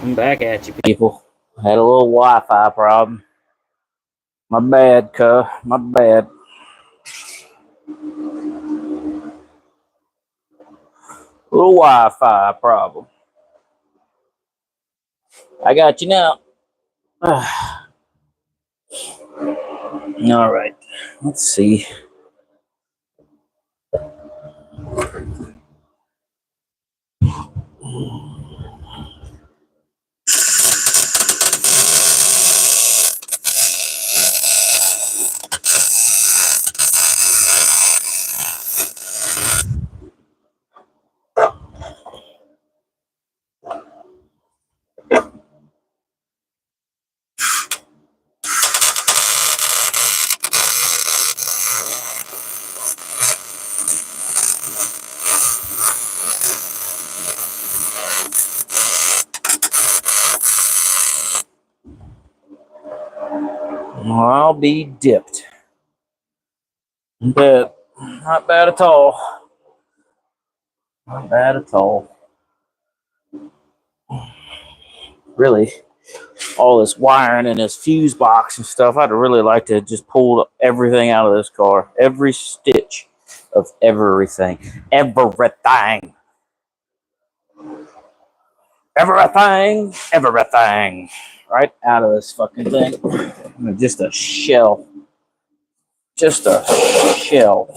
I'm back at you, people. Had a little Wi-Fi problem. My bad, cuh. My bad. Little Wi-Fi problem. I got you now. All right. Let's see. I'll be dipped. But not bad at all. Not bad at all. Really, all this wiring and this fuse box and stuff, I'd really like to just pull everything out of this car. Every stitch of everything. Everything. Everything. Right out of this fucking thing. Just a shell. Just a shell.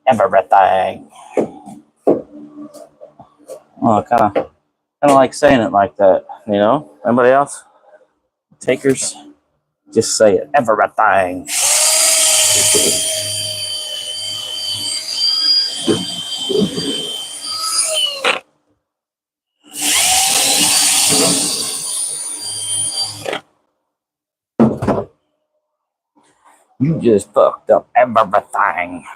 Everything. Oh, kind of like saying it like that, you know? Anybody else? Takers? Just say it. Everything. You just fucked up everything.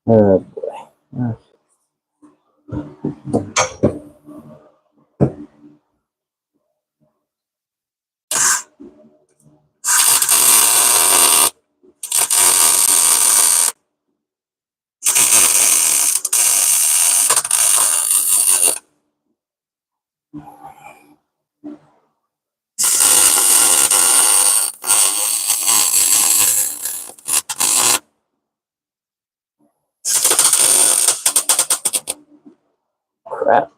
Oh boy. Crap.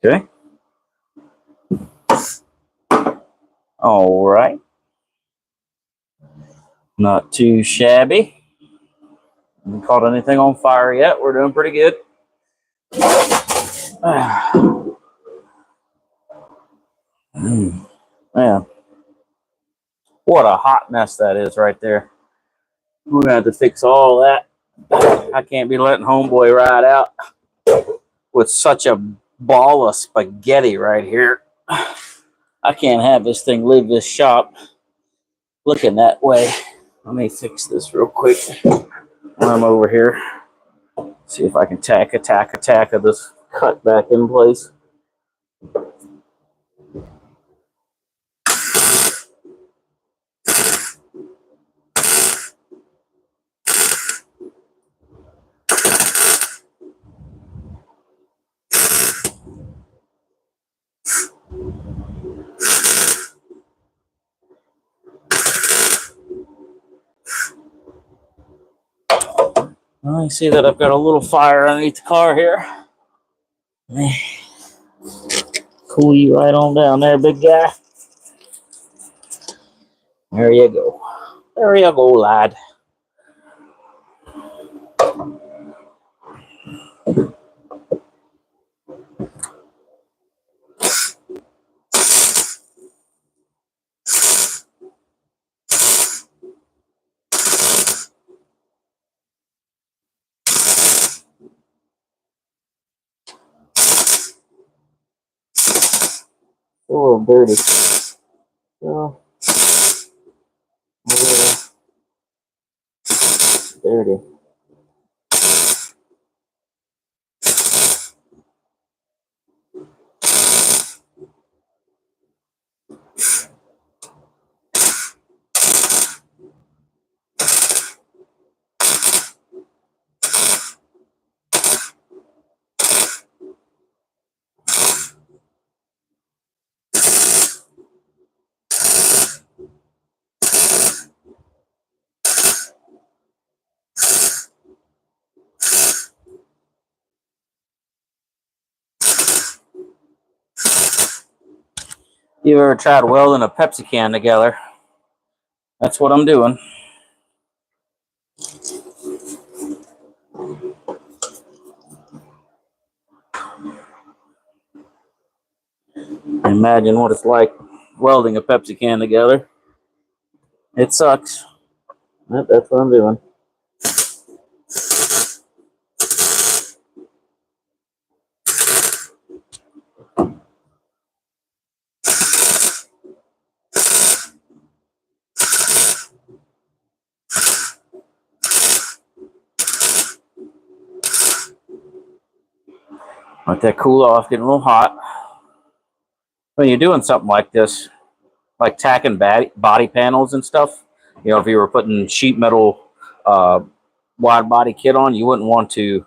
Okay. All right. Not too shabby. Haven't caught anything on fire yet. We're doing pretty good. Man, what a hot mess that is right there. We're gonna have to fix all that. I can't be letting homeboy ride out with such a ball of spaghetti right here. I can't have this thing leave this shop looking that way. Let me fix this real quick when I'm over here. See if I can tack of this cut back in place. I see that I've got a little fire underneath the car here. Cool you right on down there, big guy. There you go. There you go, lad. a little dirty. So, a little dirty. You ever tried welding a Pepsi can together? That's what I'm doing. Imagine what it's like welding a Pepsi can together. It sucks. That's what I'm doing. Let that cool off, getting a little hot. When you're doing something like this, like tacking body panels and stuff, you know, if you were putting sheet metal wide body kit on, you wouldn't want to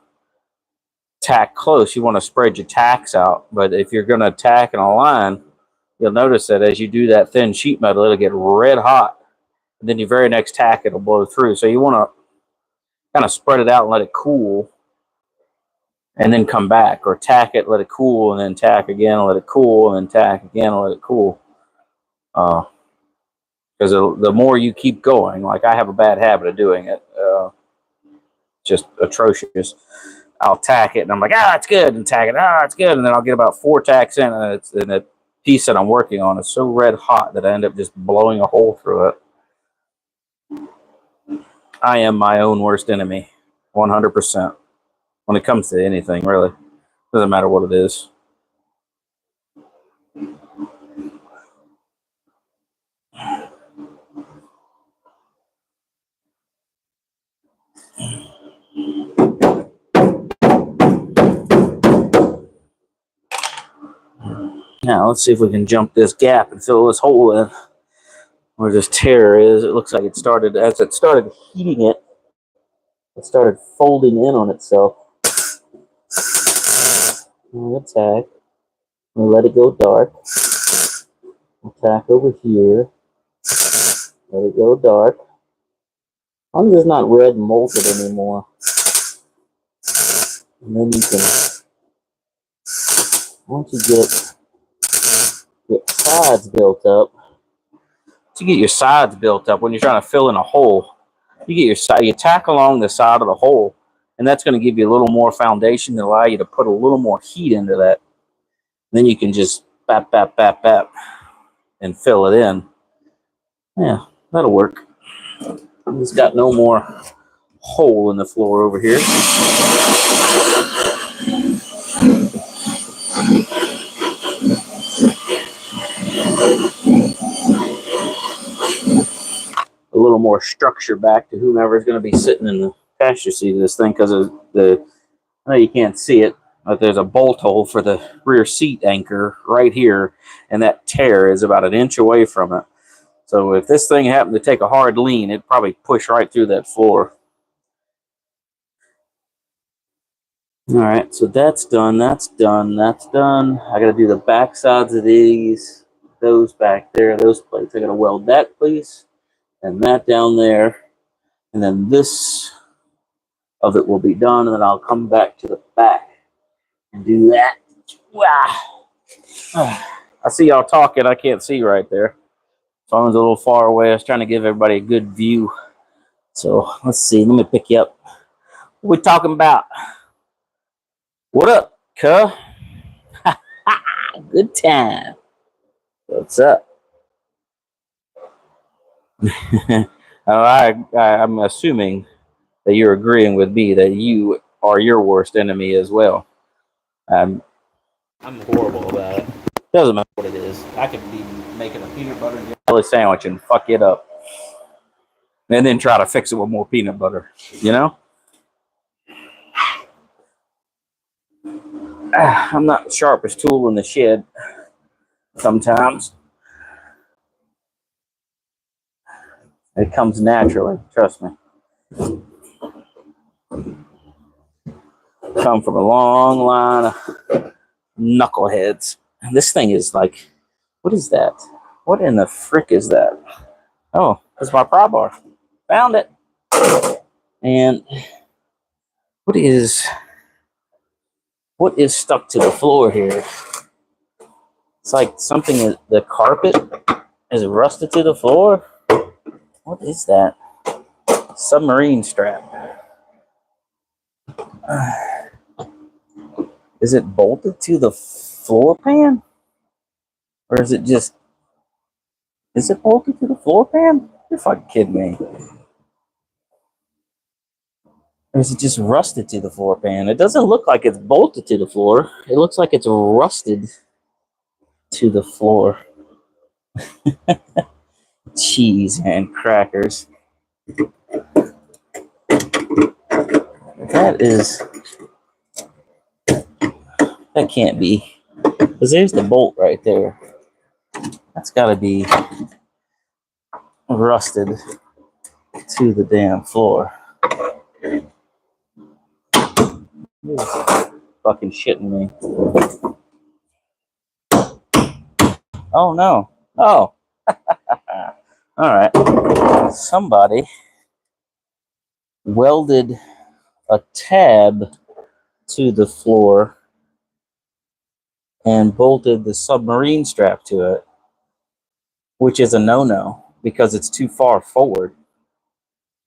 tack close. You want to spread your tacks out. But if you're going to tack in a line, you'll notice that as you do that thin sheet metal, it'll get red hot. And then your very next tack, it'll blow through. So you want to kind of spread it out and let it cool, and then come back, or tack it, let it cool, and then tack again, let it cool, and then tack again, and let it cool. Because the more you keep going, like I have a bad habit of doing it, just atrocious. I'll tack it, and I'm like, it's good, and tack it, it's good, and then I'll get about 4 tacks in, and the piece that I'm working on is so red hot that I end up just blowing a hole through it. I am my own worst enemy, 100%. When it comes to anything, really. Doesn't matter what it is. Now, let's see if we can jump this gap and fill this hole in where this tear is. It looks like it started, as it started heating it, it started folding in on itself. We'll tack. We'll let it go dark. We'll tack over here. Let it go dark. I'm just not red molted anymore. And then you can, once you get your sides built up, when you're trying to fill in a hole, you get your side, you tack along the side of the hole, and that's going to give you a little more foundation to allow you to put a little more heat into that. And then you can just bap, bap, bap, bap, and fill it in. Yeah, that'll work. It's got no more hole in the floor over here. A little more structure back to whomever is going to be sitting in the passenger seat of this thing, because of I know you can't see it, but there's a bolt hole for the rear seat anchor right here, and that tear is about 1 inch away from it. So if this thing happened to take a hard lean, it'd probably push right through that floor. All right, so that's done, that's done, that's done. I got to do the back sides of those back there, those plates. I got to weld that place and that down there, and then this of it will be done, and then I'll come back to the back and do that. Wow. I see y'all talking. I can't see right there. Phone's a little far away. I was trying to give everybody a good view. So let's see. Let me pick you up. What we talking about? What up, cuh? Good time. What's up? I'm assuming that you're agreeing with me that you are your worst enemy as well. I'm horrible about it. Doesn't matter what it is. I could be making a peanut butter and jelly sandwich and fuck it up, and then try to fix it with more peanut butter. You know, I'm not the sharpest tool in the shed. Sometimes it comes naturally. Trust me. Come from a long line of knuckleheads. And this thing is like, what is that? What in the frick is that? Oh, it's my pry bar. Found it. And what is stuck to the floor here? It's like something, the carpet is rusted to the floor. What is that? Submarine strap. Is it bolted to the floor pan? Or is it just, is it bolted to the floor pan? You're fucking kidding me. Or is it just rusted to the floor pan? It doesn't look like it's bolted to the floor. It looks like it's rusted to the floor. Cheese and crackers. That can't be. Because there's the bolt right there. That's got to be rusted to the damn floor. You're fucking shitting me. Oh no. Oh. Alright. Somebody welded a tab to the floor and bolted the submarine strap to it, which is a no-no because it's too far forward.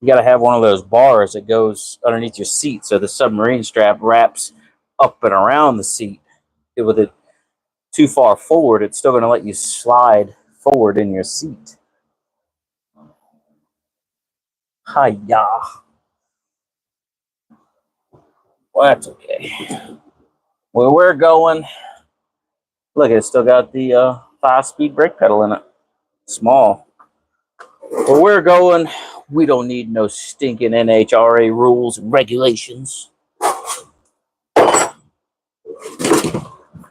You got to have one of those bars that goes underneath your seat so the submarine strap wraps up and around the seat. With it too far forward, it's still going to let you slide forward in your seat. Hi-ya. Well, that's okay. Where we're going, look, it's still got the 5-speed brake pedal in it. Small. Where we're going, we don't need no stinking NHRA rules and regulations.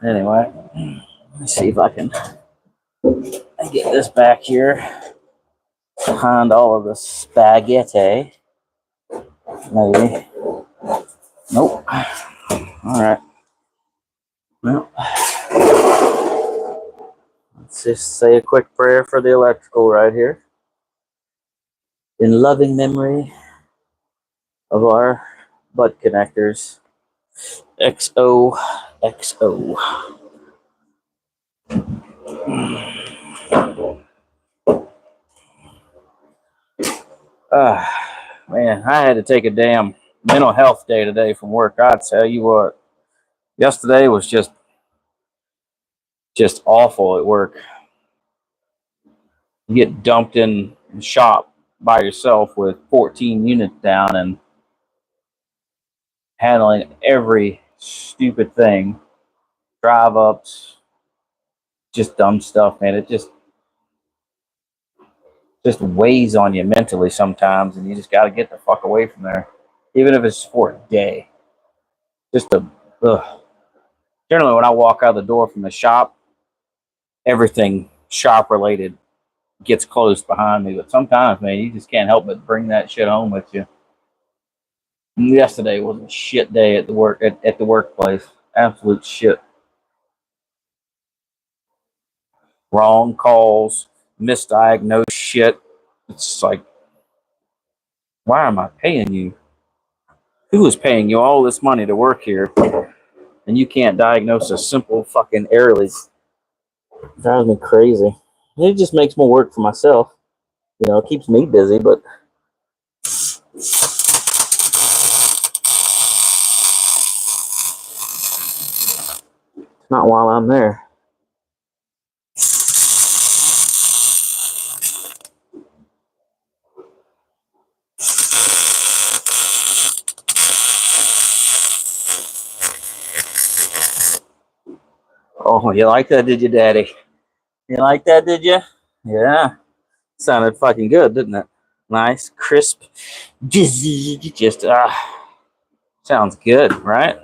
Anyway, let's see if I can get this back here behind all of the spaghetti. Maybe. Nope. All right. Well, let's just say a quick prayer for the electrical right here. In loving memory of our butt connectors. XOXO. Man, I had to take a damn mental health day today from work. I tell you what, yesterday was just awful at work. You get dumped in the shop by yourself with 14 units down and handling every stupid thing, drive ups, just dumb stuff, man. It just weighs on you mentally sometimes, and you just got to get the fuck away from there, even if it's for a day. Generally, when I walk out the door from the shop, everything shop related gets closed behind me. But sometimes, man, you just can't help but bring that shit home with you. And yesterday was a shit day at the workplace. Absolute shit. Wrong calls, misdiagnosed shit. It's like, why am I paying you? Who is paying you all this money to work here, and you can't diagnose a simple fucking air leak? It drives me crazy. It just makes more work for myself. You know, it keeps me busy, but not while I'm there. Oh, you like that, did you, Daddy? You like that, did you? Yeah. Sounded fucking good, didn't it? Nice, crisp. Just sounds good, right?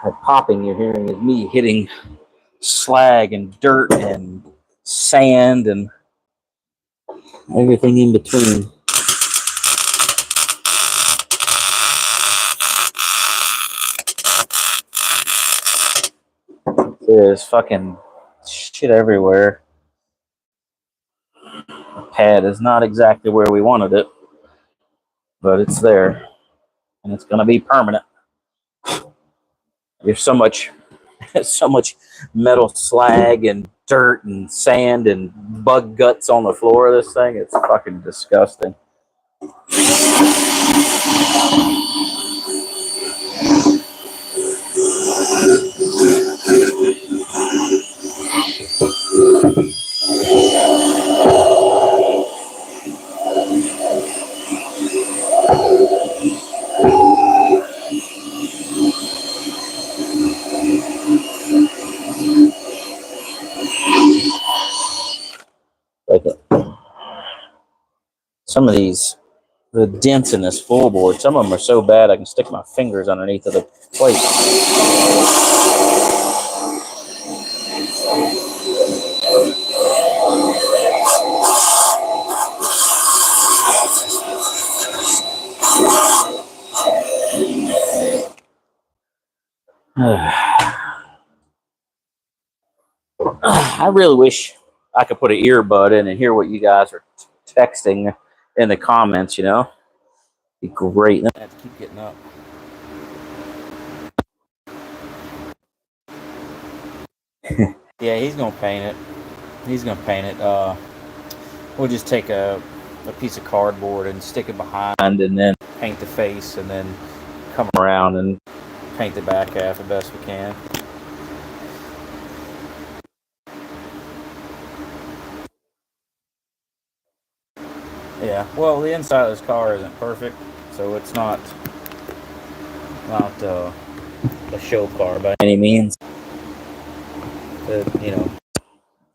The popping you're hearing is me hitting slag and dirt and sand and everything in between. There's fucking shit everywhere. The pad is not exactly where we wanted it, but it's there, and it's gonna be permanent. There's so much, so much metal slag and dirt and sand and bug guts on the floor of this thing. It's fucking disgusting. Like some of these, the dents in this full board, some of them are so bad I can stick my fingers underneath of the plate. I really wish I could put an earbud in and hear what you guys are texting in the comments, you know? Be great. I have to keep getting up. Yeah, he's gonna paint it. He's gonna paint it. We'll just take a piece of cardboard and stick it behind and then paint the face and then come around and paint the back half the best we can. Yeah, well, the inside of this car isn't perfect, so it's not a show car by any means. You know,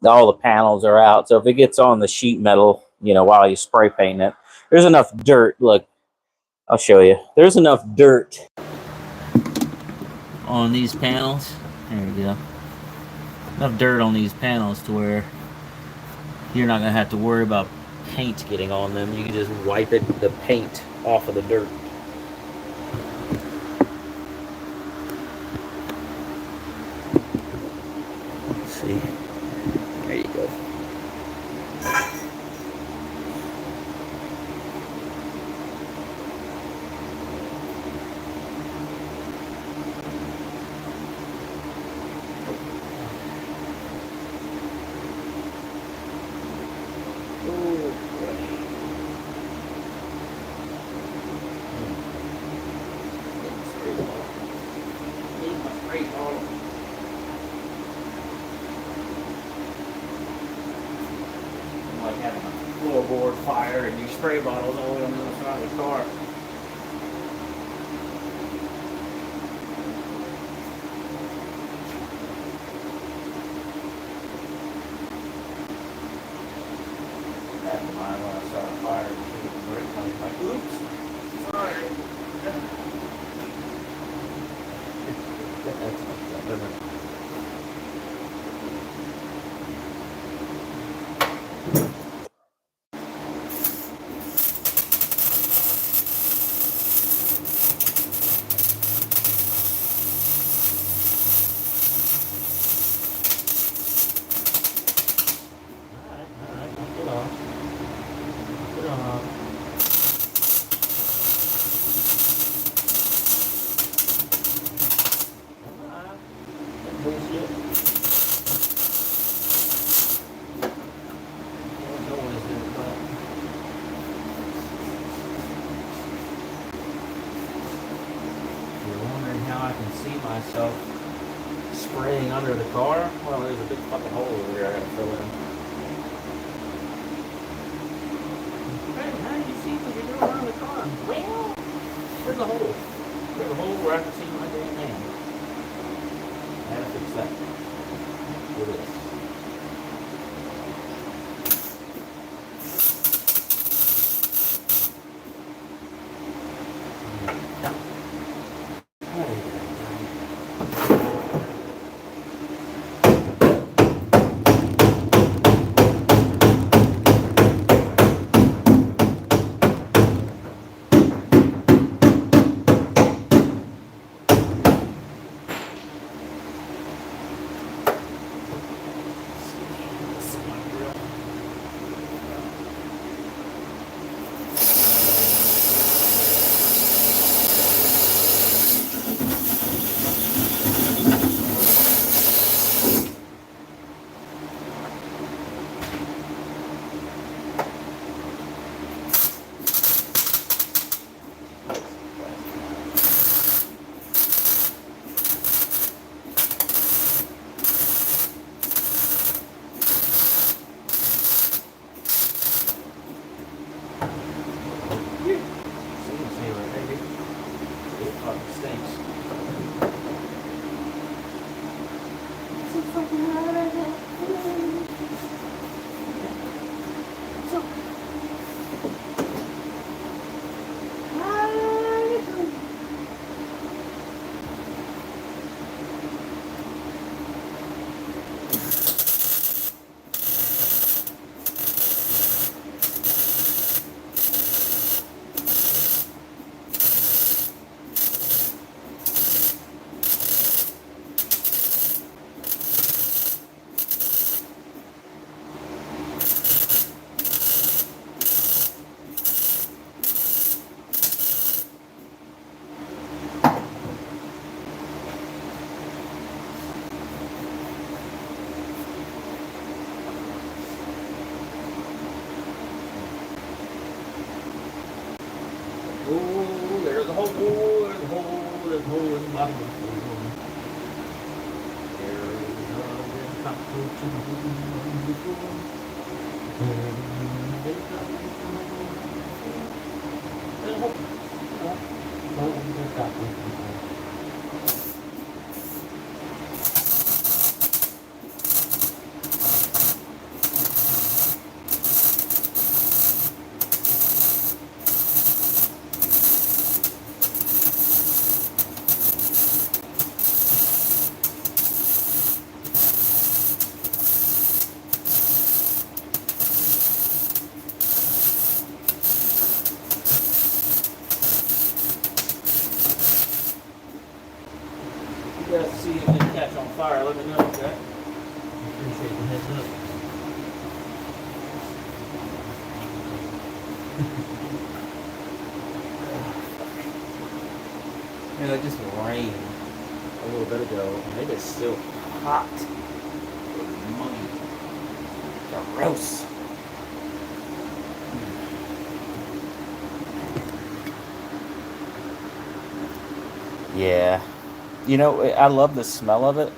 all the panels are out, so if it gets on the sheet metal, you know, while you spray paint it, there's enough dirt. Look, I'll show you. There's enough dirt on these panels. There we go. Enough dirt on these panels to where you're not gonna have to worry about paint getting on them. You can just wipe the paint off of the dirt. Let's see. There you go. Like having a floorboard fire and these spray bottles all the way on the other side of the car. That's mine when I start a fire. I'm like, oops, sorry. can see myself spraying under the car. Well, there's a big fucking hole over there I gotta fill in. Hey, how do you see when you're going around the car? Well, there's a hole. There's a hole where I can see my damn hand. I gotta fix that with this. Oh, there's a hole, there's a hole, there's a hole in the bottom of the hole. There's a cockroach in the hole. There's a hole. There's a cockroach. You guys see if it catch on fire, let me know, okay? Appreciate the heads up. You know, it just rained a little bit ago, and it is still hot. Money. Gross. Yeah. You know, I love the smell of it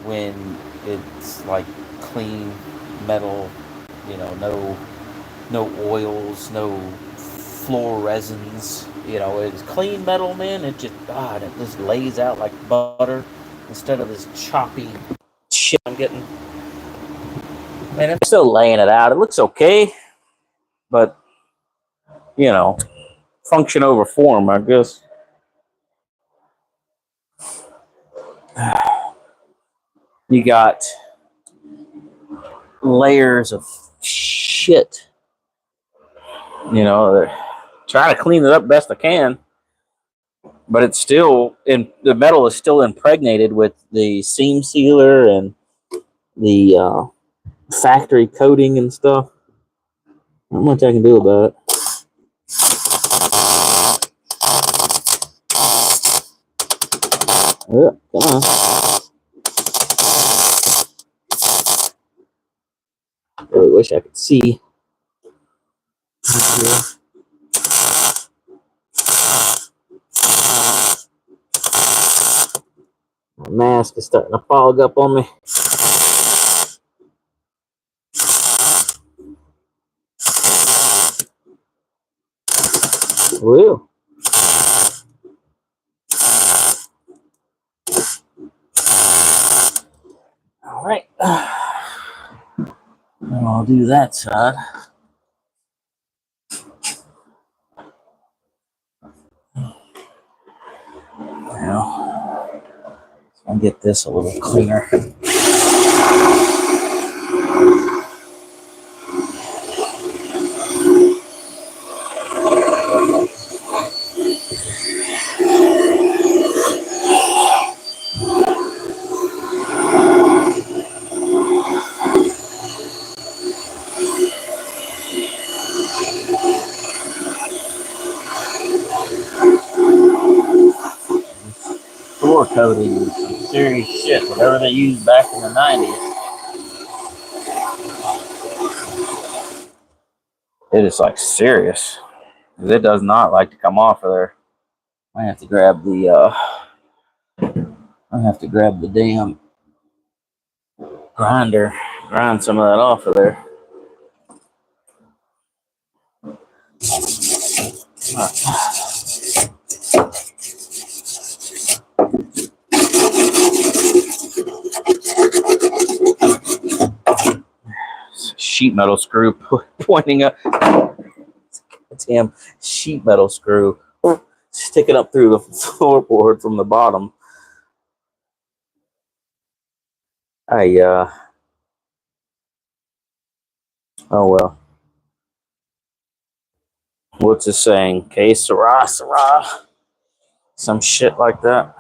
when it's like clean metal, you know, no oils, no floor resins. You know, it's clean metal, man. It just lays out like butter instead of this choppy shit I'm getting. Man, I'm still laying it out. It looks okay, but you know, function over form, I guess. You got layers of shit. You know, trying to clean it up best I can, but it's still the metal is still impregnated with the seam sealer and the factory coating and stuff. Not much I can do about it. Oh, come on. I really wish I could see. My mask is starting to fog up on me. Woo. All right. I'll do that side. Now, I'll get this a little cleaner. 4 coating is some serious shit. Whatever they used back in the 90s. It is like serious. It does not like to come off of there. I have to grab the damn grinder, grind some of that off of there. Sheet metal screw pointing up. Damn sheet metal screw sticking up through the floorboard from the bottom. Oh well. What's it saying? Que sera, sera. Some shit like that.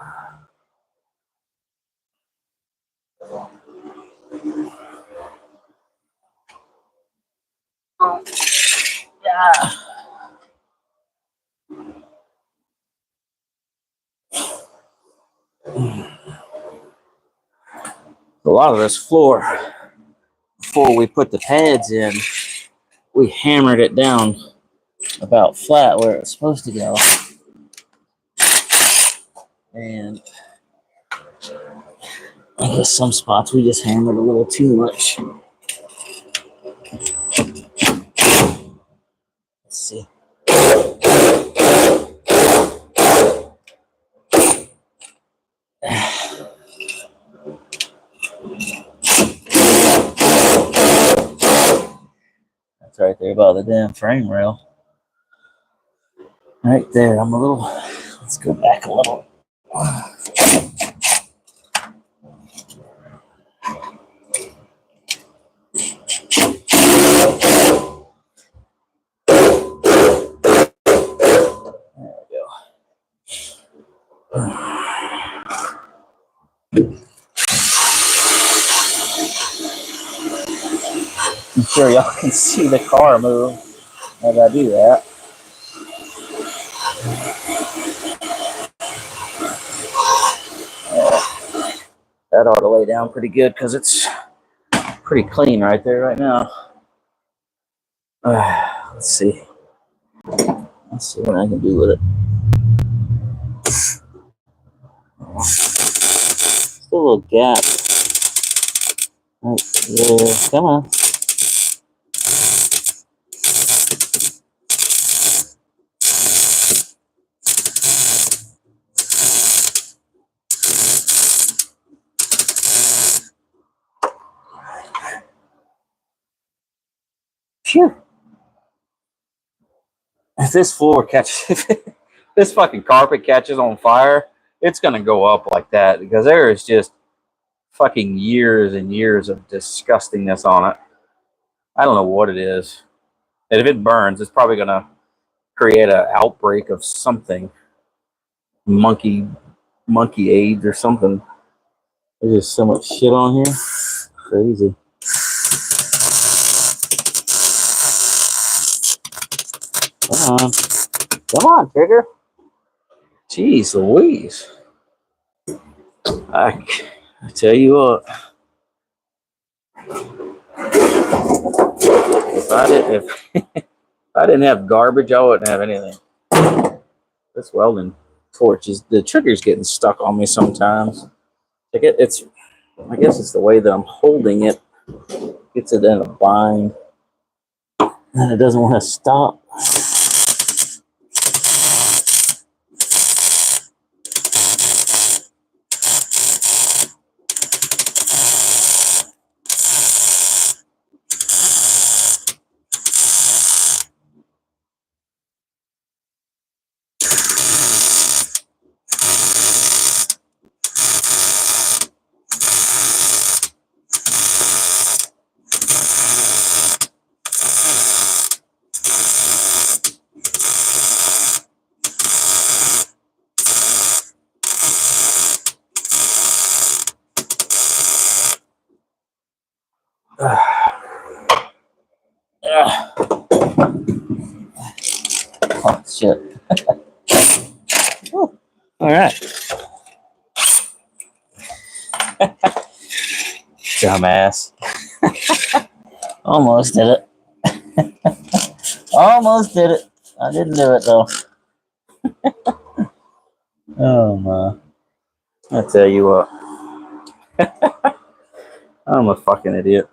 Yeah. A lot of this floor, before we put the pads in, we hammered it down about flat where it's supposed to go. And I guess some spots we just hammered a little too much. Let's see. That's right there by the damn frame rail. Right there. I'm a little. Let's go back a little. I'm sure y'all can see the car move as I do that. That ought to lay down pretty good because it's pretty clean right there right now. Let's see. Let's see what I can do with it. Still a little gap. Right there. Come on. Phew. If this floor catches, if this fucking carpet catches on fire, it's gonna go up like that because there is just fucking years and years of disgustingness on it. I don't know what it is. And if it burns, it's probably gonna create an outbreak of something. Monkey AIDS or something. There's just so much shit on here. Crazy. Come on, Trigger. Jeez Louise. I tell you what. If I didn't have garbage, I wouldn't have anything. This welding torch is the trigger's getting stuck on me sometimes. It's, I guess it's the way that I'm holding it. Gets it in a bind. And it doesn't want to stop. Oh, shit. All right. Dumbass. Almost did it. Almost did it. I didn't do it though. Oh my. I tell you what. I'm a fucking idiot.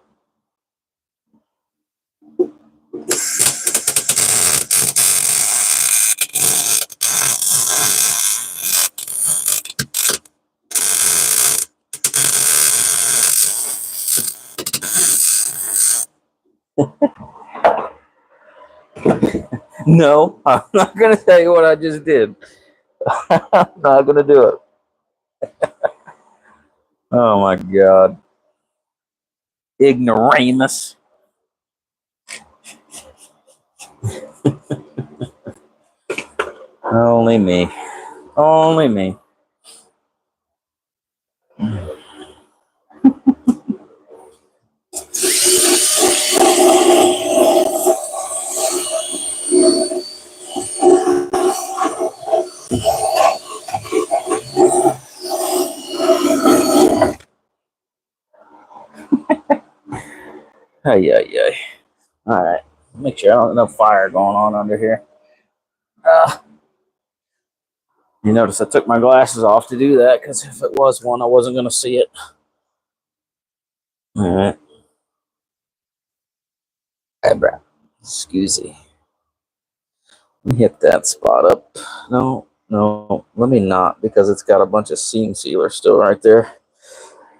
No, I'm not gonna tell you what I just did. I'm not gonna do it. Oh my god. Ignoramus. Only me. Only me. Ay, ay, ay. Alright. Make sure I don't have no fire going on under here. You notice I took my glasses off to do that because if it was one, I wasn't going to see it. Alright. Hey, bro. Excuse me. Let me hit that spot up. No, no, let me not because it's got a bunch of seam sealer still right there.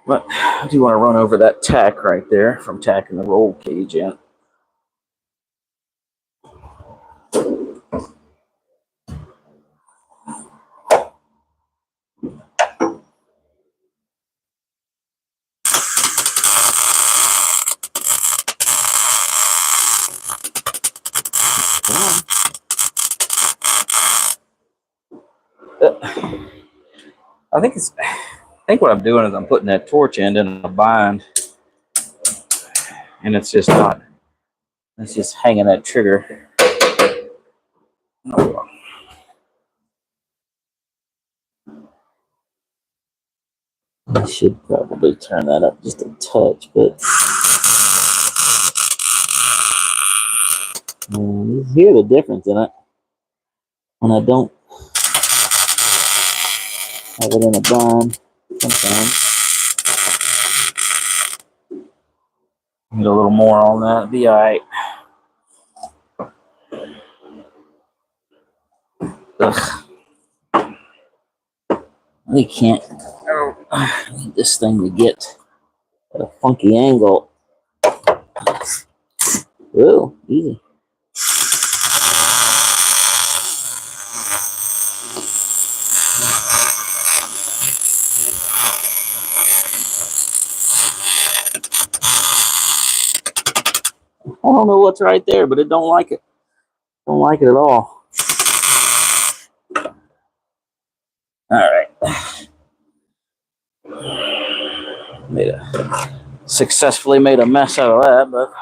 But I do want to run over that tack right there from tacking the roll cage in. I think what I'm doing is I'm putting that torch end in a bind, and it's just not. It's just hanging that trigger. Oh, I should probably turn that up just a touch, but you hear the difference in it when I don't have it in a bind. Sometimes get a little more on that, be all right. Ugh. We can't. I need this thing to get at a funky angle. Ooh, easy. I don't know what's right there, but it don't like it. Don't like it at all. All right. Successfully made a mess out of that, but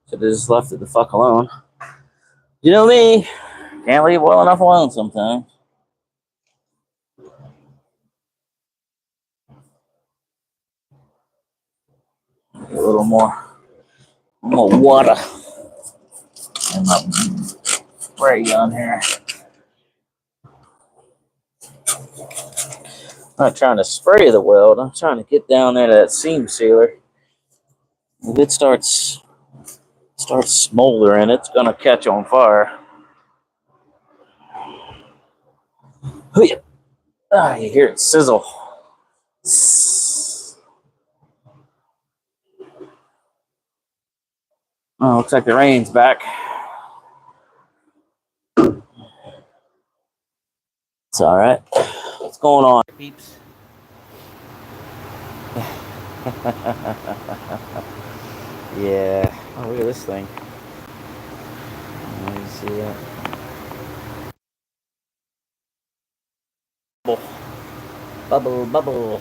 should have just left it the fuck alone. You know me, can't leave well enough alone sometimes. A little more water in my spray gun here. I'm not trying to spray the weld. I'm trying to get down there to that seam sealer. If it starts smoldering, it's gonna catch on fire. Ah, you hear it sizzle. Oh, looks like the rain's back. It's all right. What's going on, peeps? Yeah. Oh, look at this thing. Let me see that. Bubble, bubble, bubble.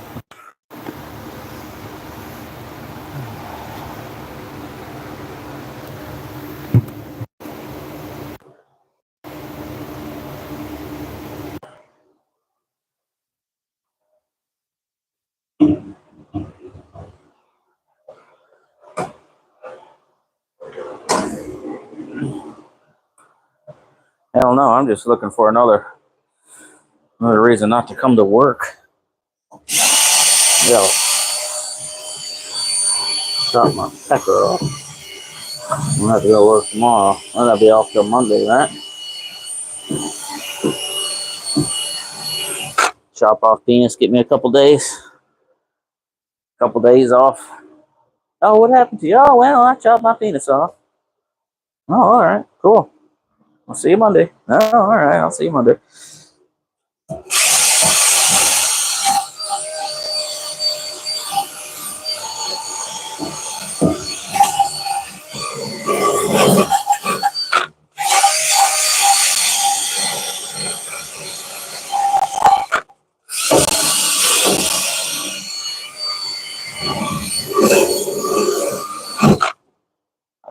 Hell no, I'm just looking for another reason not to come to work. Yo, stop my pecker off. I'm gonna have to go work tomorrow. I'm gonna be off till Monday, right? Chop off penis, get me a couple days. Couple days off. Oh, what happened to you? Oh, well, I chopped my penis off. Oh, all right, cool. I'll see you Monday. Oh, all right, I'll see you Monday.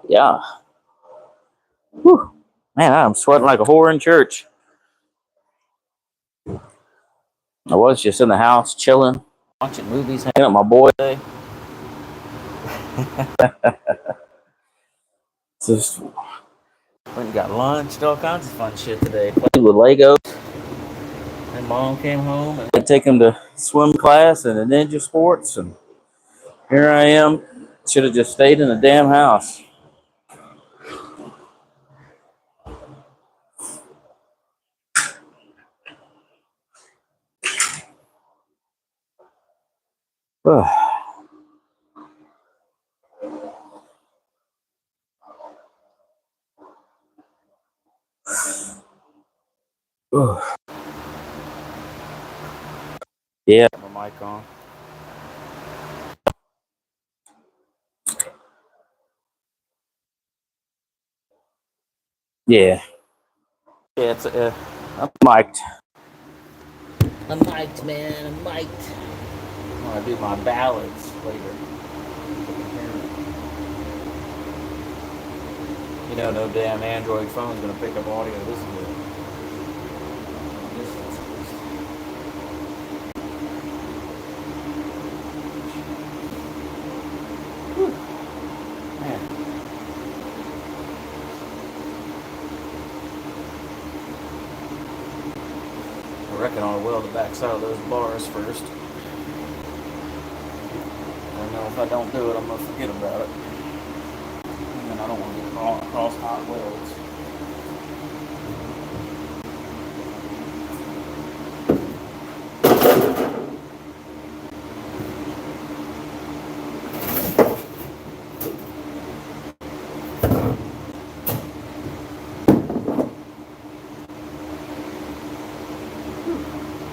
Yeah. Whew. Man, I'm sweating like a whore in church. I was just in the house chilling, watching movies, hanging out with my boy today. Just went and got lunch, did all kinds of fun shit today. Played with Legos. And mom came home and I take him to swim class and the ninja sports, and here I am. Should have just stayed in the damn house. Ugh. Ugh. Yeah, my mic on. Yeah. Yeah, it's I'm mic'd. I'm mic'd, man. I'm mic'd. I'm gonna do my ballads later. You know, no damn Android phone's gonna pick up audio this good. Man. I reckon I'll weld the backside of those bars first. I know if I don't do it, I'm gonna forget about it. And I don't want to get crawling across hot welds.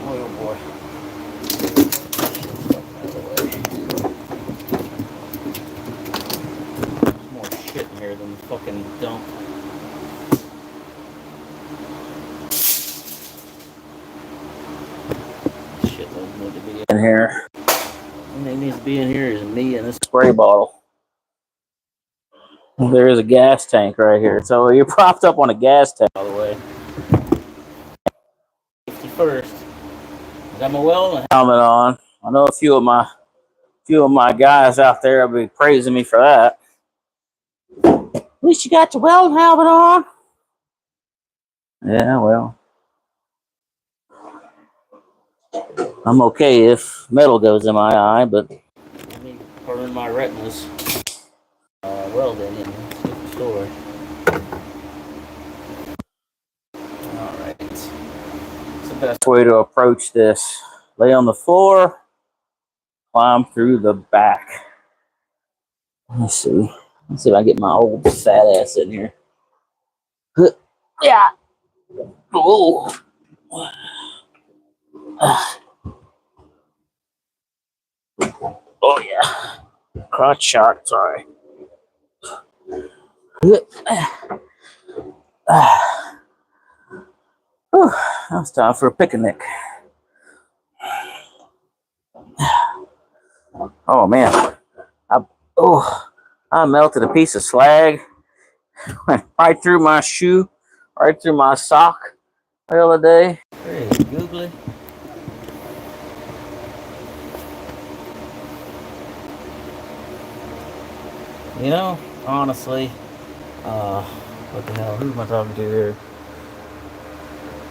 Oh boy. There's more shit in here than the fucking dump. Shit doesn't need to be in here. Only thing needs to be in here is me and this spray bottle. There is a gas tank right here. So you're propped up on a gas tank, by the way. Safety first. I got my welding helmet on. I know a few of my guys out there will be praising me for that. At least you got your welding helmet on. Yeah, well. I'm okay if metal goes in my eye, but let me burn my retinas. Welding in the store. Alright. What's the best way to approach this? Lay on the floor, climb through the back. Let me see. Let's see if I get my old fat ass in here. Yeah. Oh. Oh yeah. Crotch shot. Sorry. Now it's time for a picnic. Oh man. I, I melted a piece of slag. Went right through my shoe, right through my sock the other day. Hey, googly. You know, honestly, what the hell? Who am I talking to here?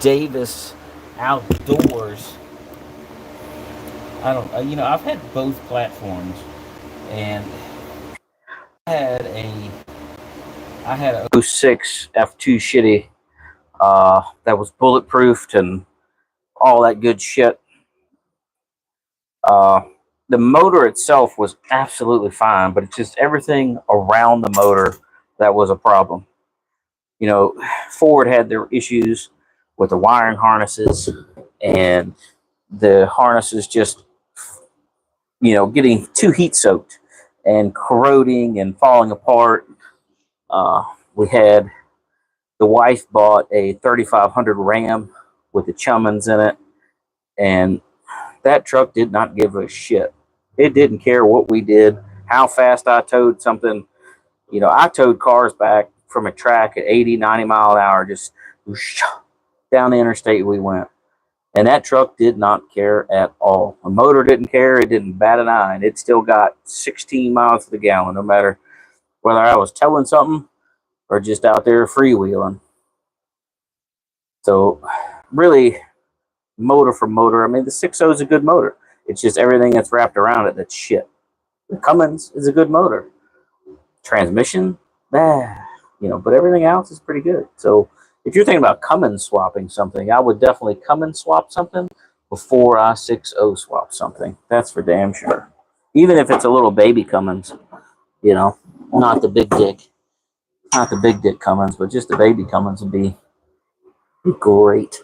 Davis Outdoors. I don't, I've had both platforms, and I had a '06 F2 shitty, that was bulletproofed and all that good shit. Uh, the motor itself was absolutely fine, but it's just everything around the motor that was a problem. You know, Ford had their issues with the wiring harnesses, and the harnesses just, getting too heat soaked and corroding and falling apart. We had the wife bought a 3500 Ram with the Chummins in it, and that truck did not give a shit. It didn't care what we did, how fast I towed something. I towed cars back from a track at 80, 90 mile an hour, just whoosh, down the interstate we went. And that truck did not care at all. The motor didn't care. It didn't bat an eye. And it still got 16 miles to the gallon, no matter whether I was towing something or just out there freewheeling. So, really, motor for motor, I mean, the 6.0 is a good motor. It's just everything that's wrapped around it that's shit. The Cummins is a good motor. Transmission, but everything else is pretty good. So if you're thinking about Cummins swapping something, I would definitely Cummins swap something before I 6.0 swap something. That's for damn sure. Even if it's a little baby Cummins, not the big dick Cummins, but just the baby Cummins would be great.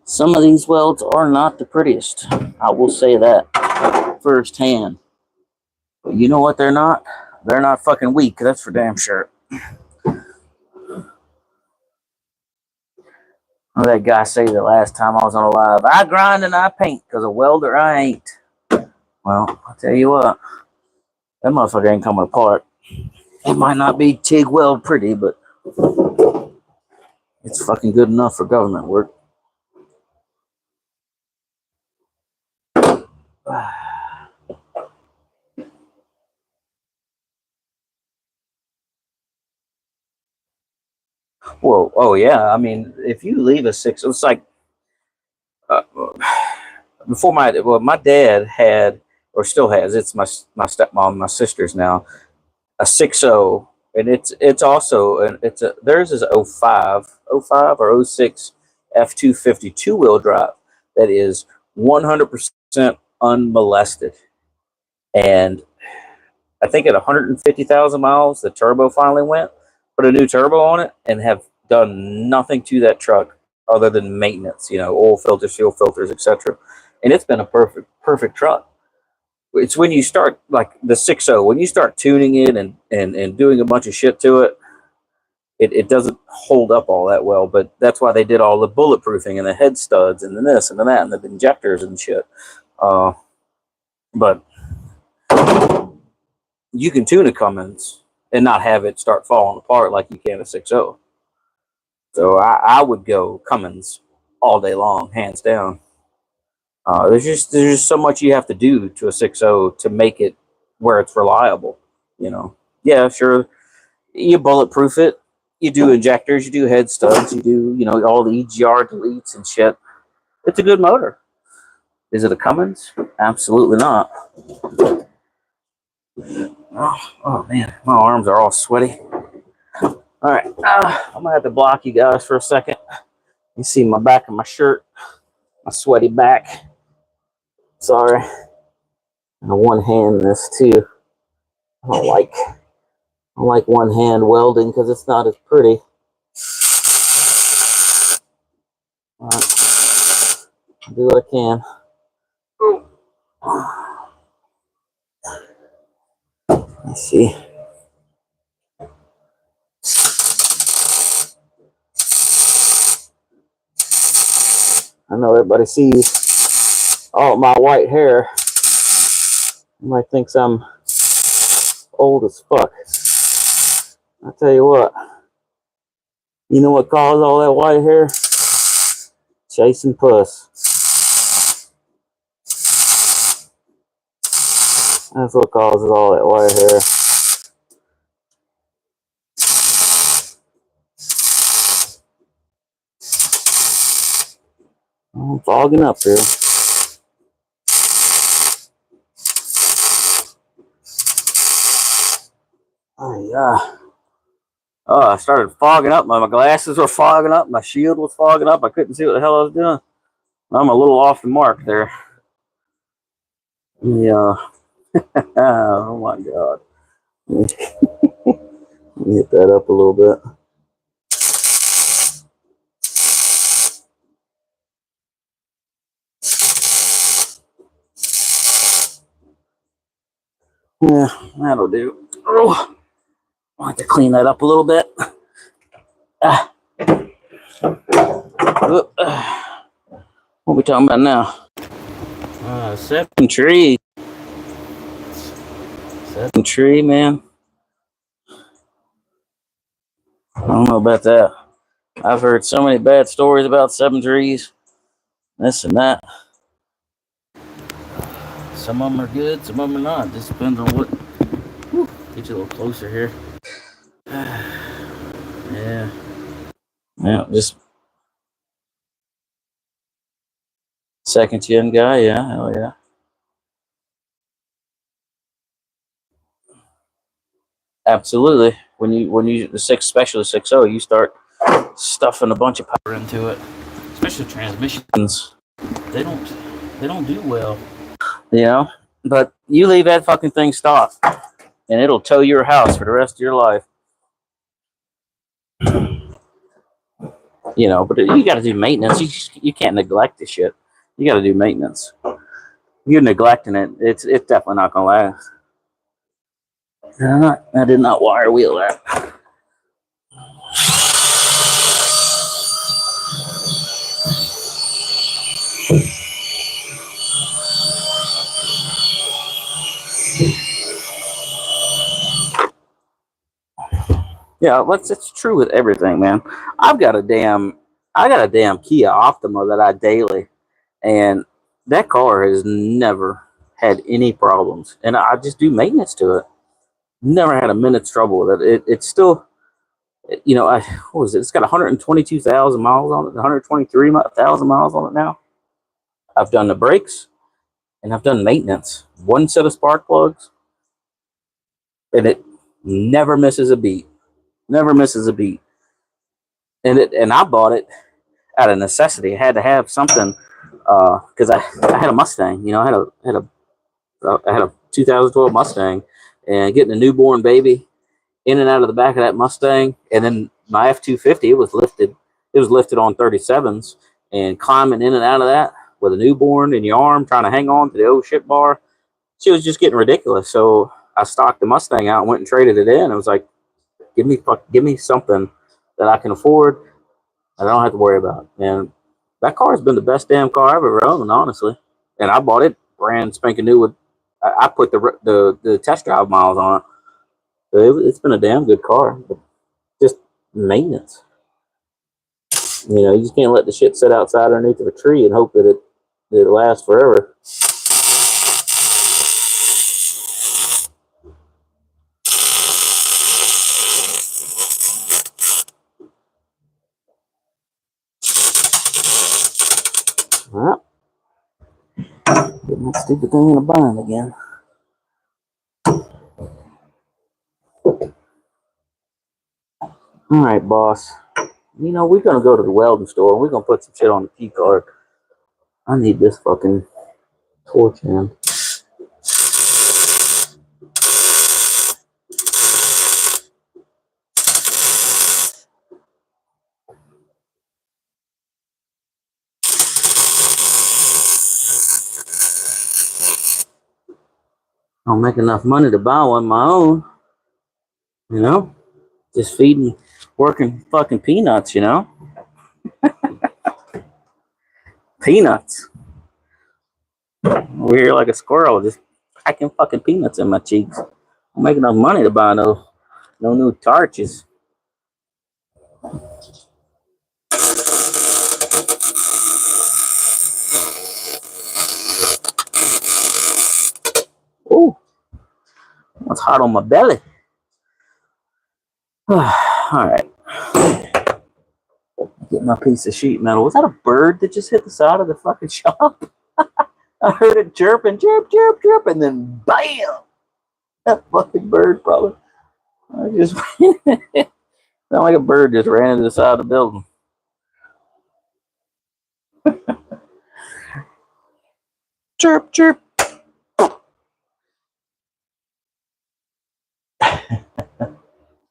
Some of these welds are not the prettiest. I will say that firsthand. But you know what they're not? They're not fucking weak. That's for damn sure. That guy say the last time I was on a live, I grind and I paint because a welder I ain't. Well, I'll tell you what, that motherfucker ain't coming apart. It might not be TIG weld pretty, but it's fucking good enough for government work. Whoa, oh yeah. I mean, if you leave a 6, it's like before my dad had, or still has. It's my stepmom, my sister's now, a 6.0, and it's also theirs is 05 or 06 F250 2-wheel drive that is 100% unmolested. And I think at 150,000 miles, the turbo finally went, put a new turbo on it, and have done nothing to that truck other than maintenance, oil filters, fuel filters, etc. And it's been a perfect truck. It's when you start, like the 6.0, when you start tuning it and doing a bunch of shit to it, it doesn't hold up all that well. But that's why they did all the bulletproofing and the head studs and the this and the that and the injectors and shit. But you can tune a Cummins and not have it start falling apart like you can a 6.0. So I would go Cummins all day long, hands down. There's just so much you have to do to a 6.0 to make it where it's reliable. You know, yeah, sure, you bulletproof it, you do injectors, you do head studs, you do all the EGR deletes and shit. It's a good motor. Is it a Cummins? Absolutely not. Oh man, my arms are all sweaty. All right, I'm gonna have to block you guys for a second. You see my back of my shirt, my sweaty back. Sorry. And a one hand this too. I don't like one hand welding because it's not as pretty. All right. I'll do what I can. Let's see. I know everybody sees all my white hair. Everybody thinks I'm old as fuck. I tell you what. You know what caused all that white hair? Chasing puss. That's what causes all that white hair. I'm fogging up here. Oh, yeah. Oh, I started fogging up. My glasses were fogging up. My shield was fogging up. I couldn't see what the hell I was doing. I'm a little off the mark there. Yeah. Oh, my God. Let me hit that up a little bit. Yeah, that'll do. Oh, I'll have to clean that up a little bit. What are we talking about now? 7 tree. 7 tree, man. I don't know about that. I've heard so many bad stories about 7 trees. This and that. Some of them are good, some of them are not. Just depends on what. Whew, get you a little closer here. Yeah. Yeah, just second gen guy, yeah, hell yeah. Absolutely. When you the especially 6.0, you start stuffing a bunch of power into it. Especially transmissions. They don't do well. You know? But you leave that fucking thing stopped and it'll tow your house for the rest of your life. You know, but you gotta do maintenance. You can't neglect the shit. You gotta do maintenance. You're neglecting it, it's definitely not gonna last. I did not wire wheel that. Yeah, it's true with everything, man. I got a damn Kia Optima that I daily, and that car has never had any problems. And I just do maintenance to it. Never had a minute's trouble with it. It's still, what was it? It's got 122,000 miles on it, 123,000 miles on it now. I've done the brakes, and I've done maintenance. One set of spark plugs, and it never misses a beat. Never misses a beat. And I bought it out of necessity. I had to have something because I had a Mustang. I had a 2012 Mustang, and getting a newborn baby in and out of the back of that Mustang, and then my F-250, it was lifted on 37s, and climbing in and out of that with a newborn in your arm, trying to hang on to the old shit bar. She was just getting ridiculous. So I stocked the Mustang out and went and traded it in. I was like, give me something that I can afford, I don't have to worry about. And that car has been the best damn car I've ever owned, honestly. And I bought it brand spanking new with. I put the test drive miles on it. So it's been a damn good car. But just maintenance. You know, you just can't let the shit sit outside underneath of a tree and hope that it lasts forever. Well, getting that stupid thing in a bind again. All right, boss. You know, we're going to go to the welding store and we're going to put some shit on the key card. I need this fucking torch, man. I don't make enough money to buy one of my own. You know? Just feeding, working fucking peanuts, you know? Peanuts. Over here like a squirrel, just packing fucking peanuts in my cheeks. I don't make enough money to buy no new torches. Oh, it's hot on my belly. All right. Get my piece of sheet metal. Was that a bird that just hit the side of the fucking shop? I heard it chirping, chirp, chirp, chirp, and then bam! That fucking bird probably. I just sound like a bird just ran into the side of the building. Chirp, chirp.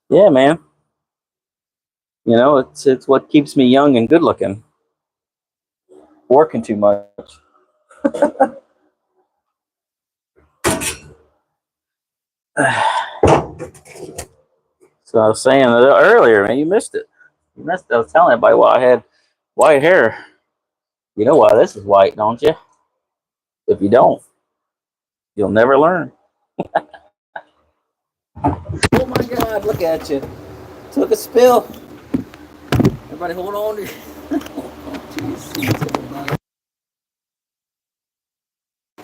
Yeah, man. You know, it's what keeps me young and good looking. Working too much. So I was saying earlier, man, you missed it. You missed it. I was telling everybody why I had white hair. You know why this is white, don't you? If you don't, you'll never learn. Oh my God, look at you. Took a spill. Everybody hold on to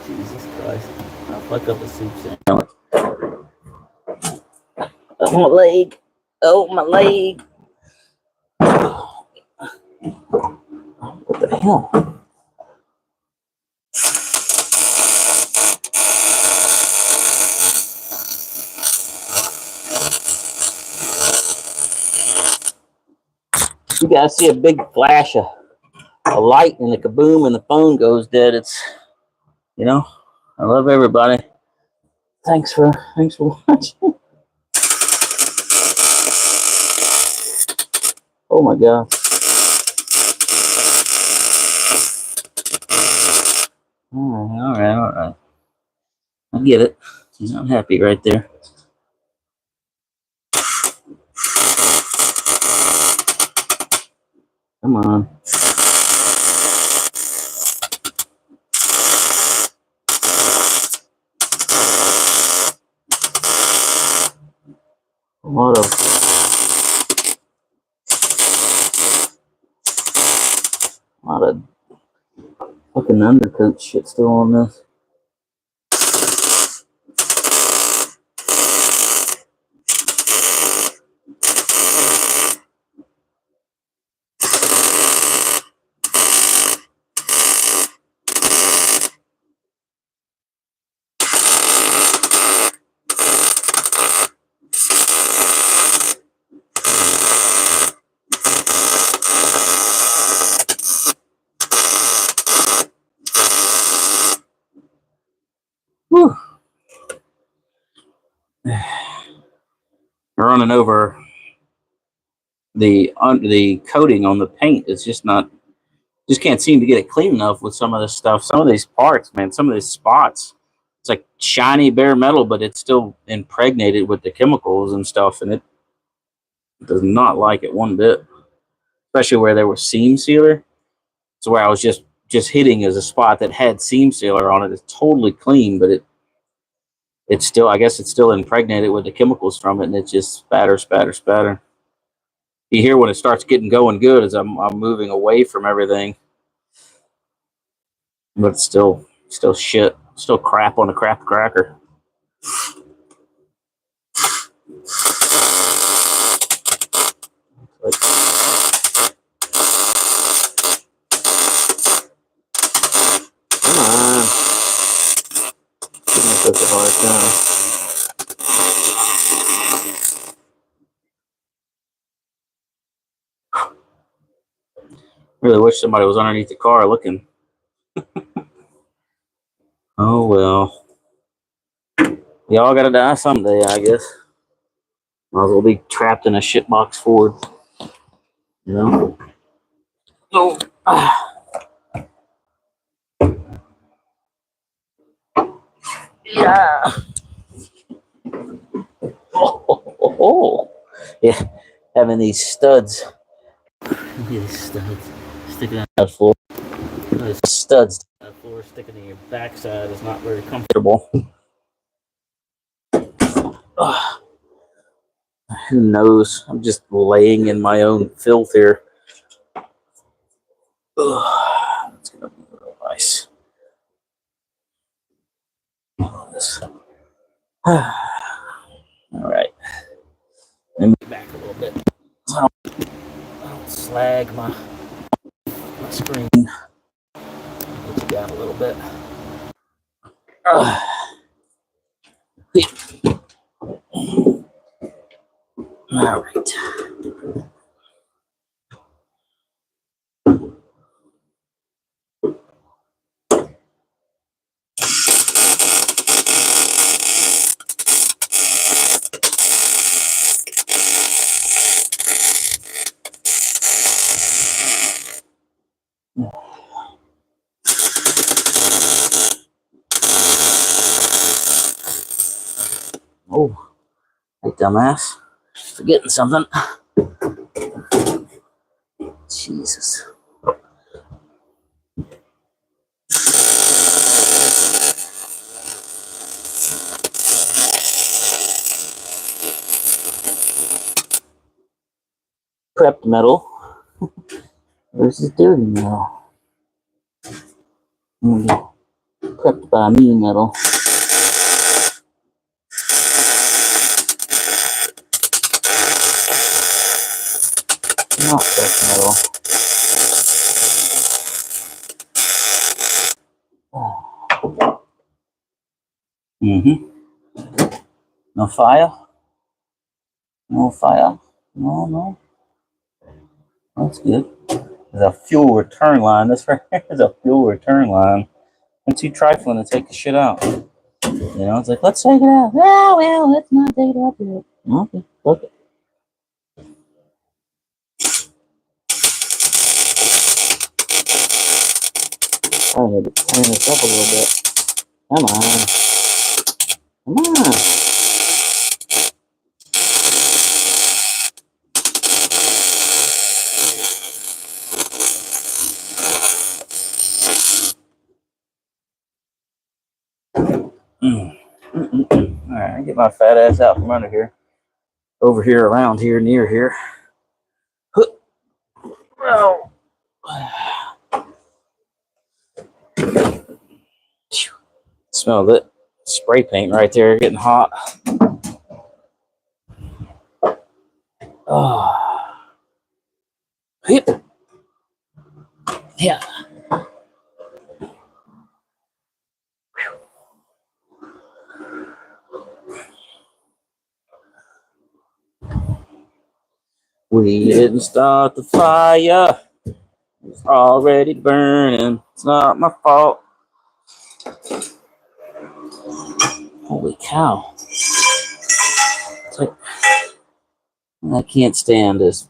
Jesus Christ. I'll fuck up a soup sandwich. Oh, my leg. Oh, my leg. What the hell? You guys see a big flash of a light and the kaboom and the phone goes dead. It's, you know, I love everybody. Thanks for watching. Oh my God. All right. I get it. I'm happy right there. Come on. A lot of fucking undercoat shit still on this. Whew. Running over the coating on the paint is just can't seem to get it clean enough with some of this stuff. Some of these parts, man, some of these spots, it's like shiny bare metal, but it's still impregnated with the chemicals and stuff, and Does not like it one bit, especially where there was seam sealer. So where I was just hitting is a spot that had seam sealer on it. It's totally clean, but it's still, I guess it's still impregnated with the chemicals from it, and it just spatter, spatter, spatter. You hear when it starts getting going good as I'm moving away from everything, but it's still shit, still crap on a crap cracker. Like, come on, give me such a hard time. Really wish somebody was underneath the car looking. Oh well. Y'all gotta die someday, I guess. Might as well be trapped in a shitbox Ford. You know? Oh. Yeah. Oh. Yeah. Having these studs. These studs sticking out the floor. These studs on the floor sticking in your backside is not very comfortable. Who knows? I'm just laying in my own filth here. It's gonna be real nice. All right. Let me back a little bit. I don't slag my screen. Get you down a little bit. All right. Oh, hey, dumbass. Forgetting something. Jesus. Prepped metal versus dirty metal. Prepped by me metal. Not prepped metal. No fire? No fire? No. That's good. There's a fuel return line. This right here is a fuel return line. I'm too trifling to take the shit out. You know, it's like, let's take it out. Oh, well, let's not take it out yet. Okay, fuck it. I need to turn this up a little bit. Come on. Come on. Alright, get my fat ass out from under here. Over here, around here, near here. Oh. Smell that spray paint right there getting hot. Oh. Hip. Yeah. We didn't start the fire. It's already burning. It's not my fault. Holy cow. It's like, I can't stand this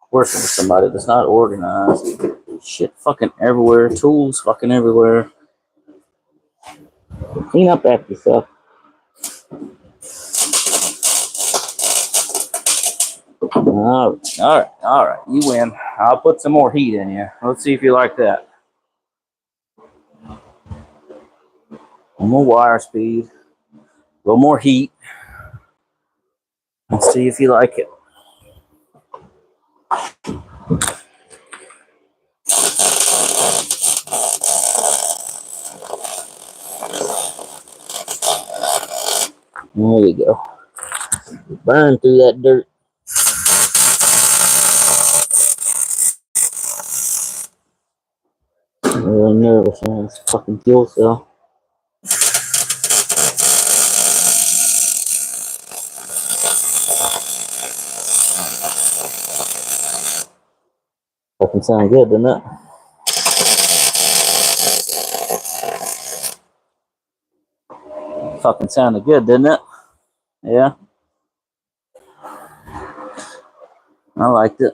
working with somebody that's not organized. Shit fucking everywhere. Tools fucking everywhere. Clean up after yourself. All right. You win. I'll put some more heat in you. Let's see if you like that. One more wire speed, a little more heat. Let's see if you like it. There you go. Burn through that dirt. I'm really nervous on this fucking fuel cell. Fucking sound good, doesn't it? Fucking sounded good, didn't it? Yeah. I liked it.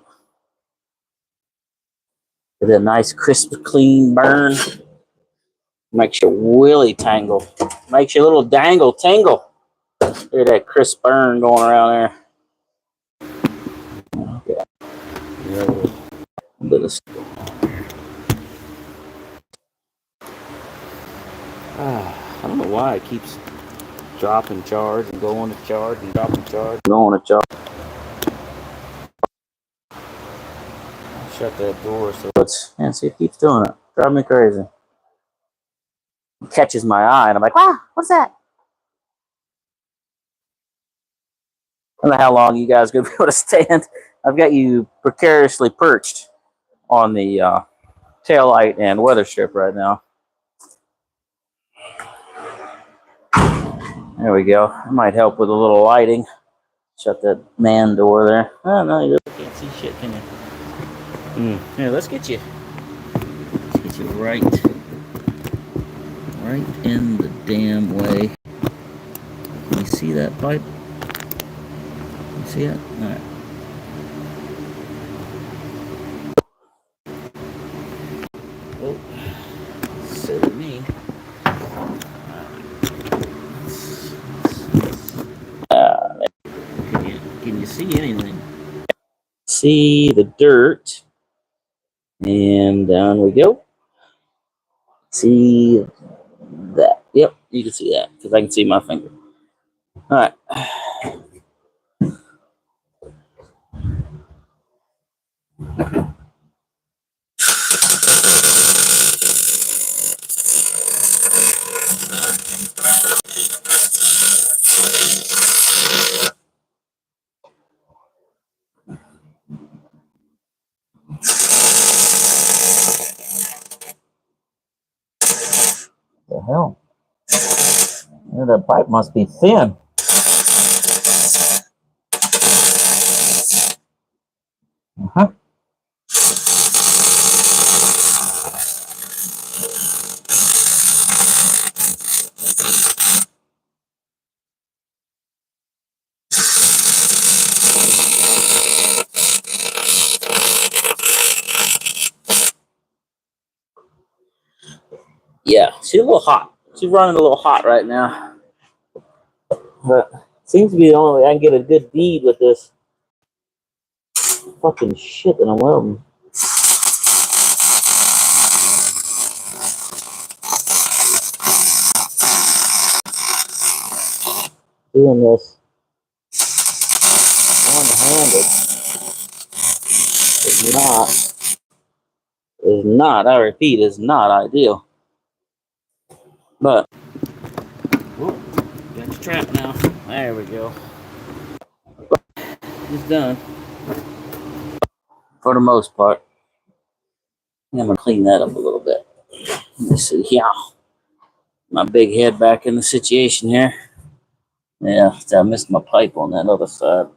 Get a nice, crisp, clean burn. Makes your willy tangle. Makes your little dangle tingle. Hear that crisp burn going around there. Okay. A bit of I don't know why it keeps dropping charge and going to charge and dropping charge, going to charge. Shut that door so it's, yeah, see, it keeps doing it. Drive me crazy. It catches my eye and I'm like, wow, what's that? I don't know how long you guys are going to be able to stand. I've got you precariously perched on the tail light and weather strip right now. There we go. It might help with a little lighting. Shut that man door there. Oh, no, you really can't see shit, can you? Here, let's get you. Let's get you right in the damn way. Can you see that pipe? You see it? All right. Oh, silly me. Can you see anything? See the dirt. And down we go. See that. Yep, you can see that because I can see my finger. All right. The hell? Yeah, that pipe must be thin. Uh-huh. Yeah, she's a little hot. She's running a little hot right now. But seems to be the only way I can get a good bead with this fucking shit that I'm welding. Doing this one-handed is not, I repeat, is not ideal. But, whoop, got your trap now. There we go. It's done. For the most part. I'm going to clean that up a little bit. Let me see. Yeah. My big head back in the situation here. Yeah, I missed my pipe on that other side.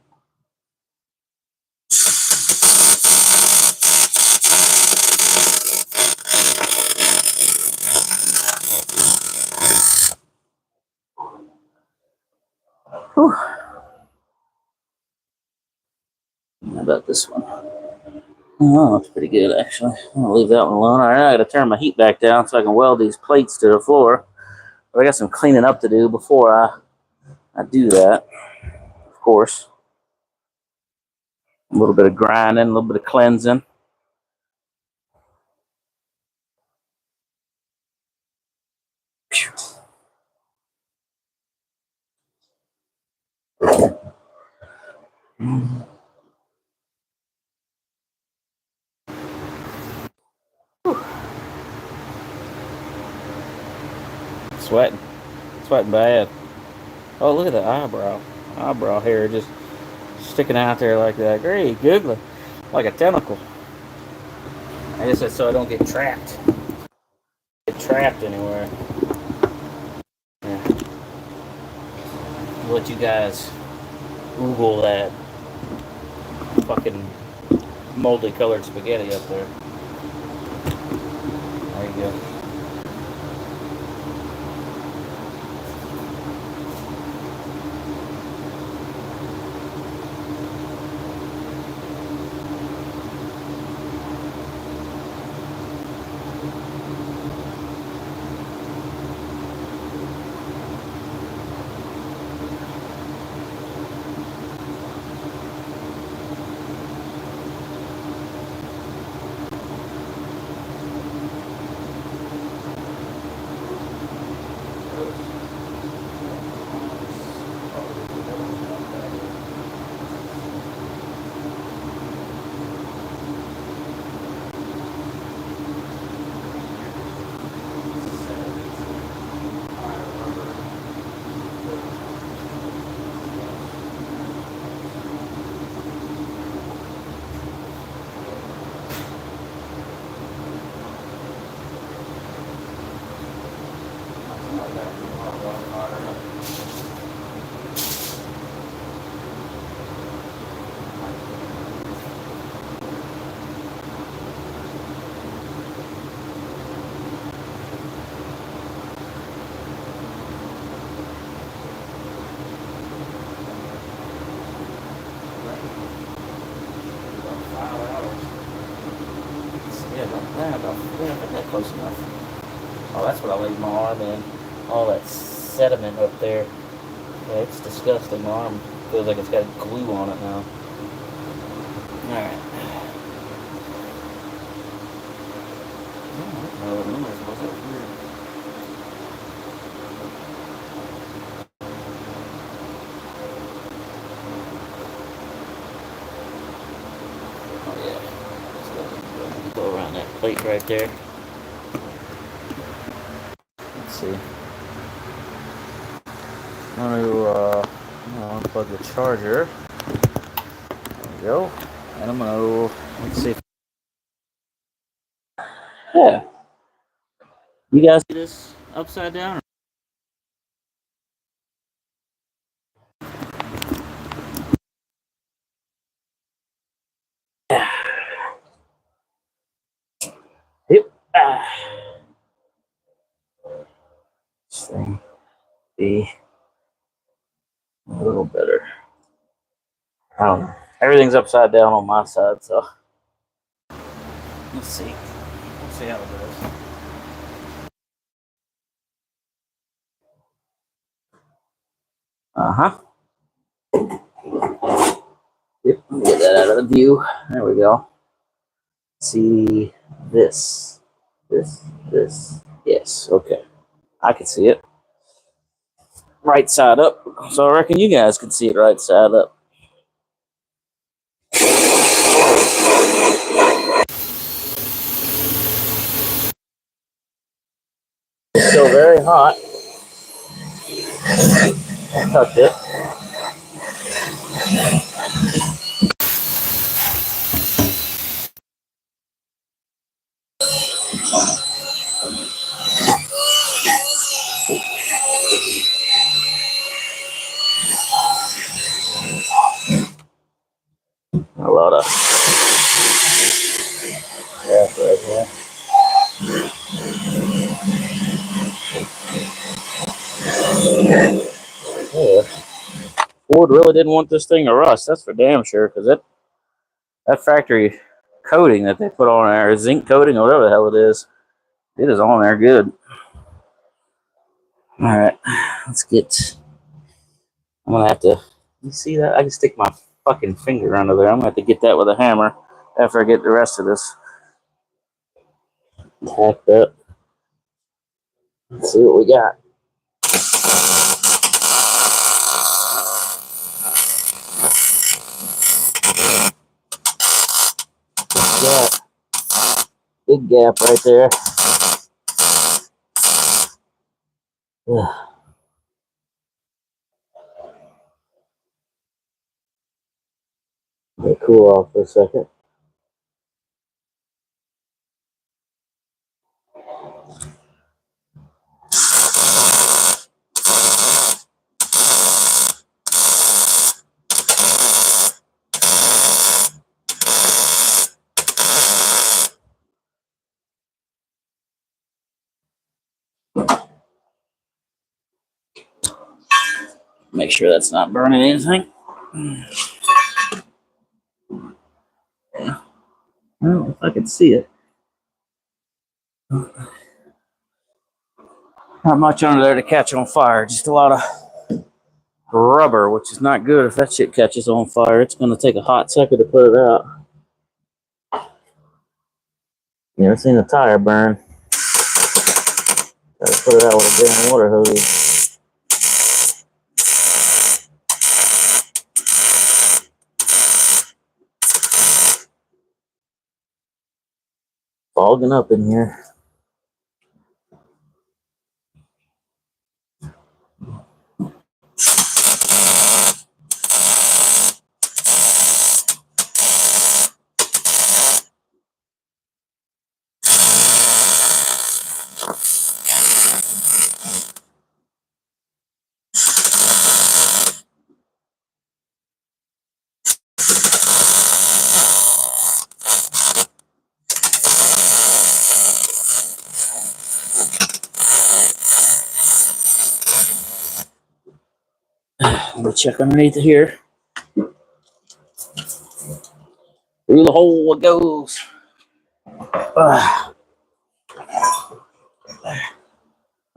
Whew. How about this one? Oh, that's pretty good, actually. I'm going to leave that one alone. All right, I got to turn my heat back down so I can weld these plates to the floor. But I got some cleaning up to do before I do that, of course. A little bit of grinding, a little bit of cleansing. Sweating. Sweating bad. Oh, look at the eyebrow. Eyebrow hair just sticking out there like that. Great, googly. Like a tentacle. I guess that's so I don't get trapped. Get trapped anywhere. Yeah. I'll let you guys Google that fucking moldy colored spaghetti up there. There you go. Close enough. Oh, that's what I laid my arm in. All that sediment up there. Yeah, it's disgusting. My arm feels like it's got glue on it now. Alright. Oh, the numbers was up here. Oh, yeah. Go around that plate right there. Let's see. I'm going to unplug the charger. There we go. And I'm going to, let's see. Yeah. You guys see this upside down? Yep. This thing be a little better. I don't know. Everything's upside down on my side, so let's see. Let's see how it goes. Uh-huh. Yep, let me get that out of the view. There we go. See this. This. Yes, okay. I can see it. Right side up. So I reckon you guys can see it right side up. It's still very hot. I'll touch it. A lot of gas right here. Yeah. Ford really didn't want this thing to rust. That's for damn sure, because that factory coating that they put on there, zinc coating or whatever the hell it is on there good. All right, let's get. I'm gonna have to. You see that? I can stick my fucking finger under there. I'm gonna have to get that with a hammer after I get the rest of this tacked up. Let's see what we got. Got big gap right there. Let me cool off for a second. Make sure that's not burning anything. Well, if I could see it. Not much under there to catch on fire. Just a lot of rubber, which is not good if that shit catches on fire. It's going to take a hot second to put it out. You ever seen a tire burn? Gotta put it out with a damn water hose. Fogging up in here. Let me check underneath it here. Through the hole it goes. I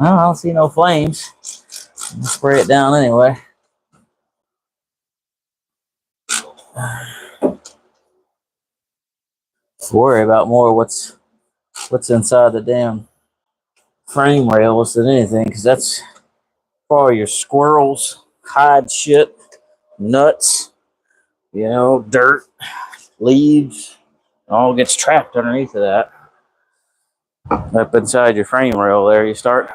don't see no flames. I'll spray it down anyway. Worry about more what's inside the damn frame rails than anything, because that's for your squirrels, hide shit, nuts, dirt, leaves, all gets trapped underneath of that. Up inside your frame rail there, you start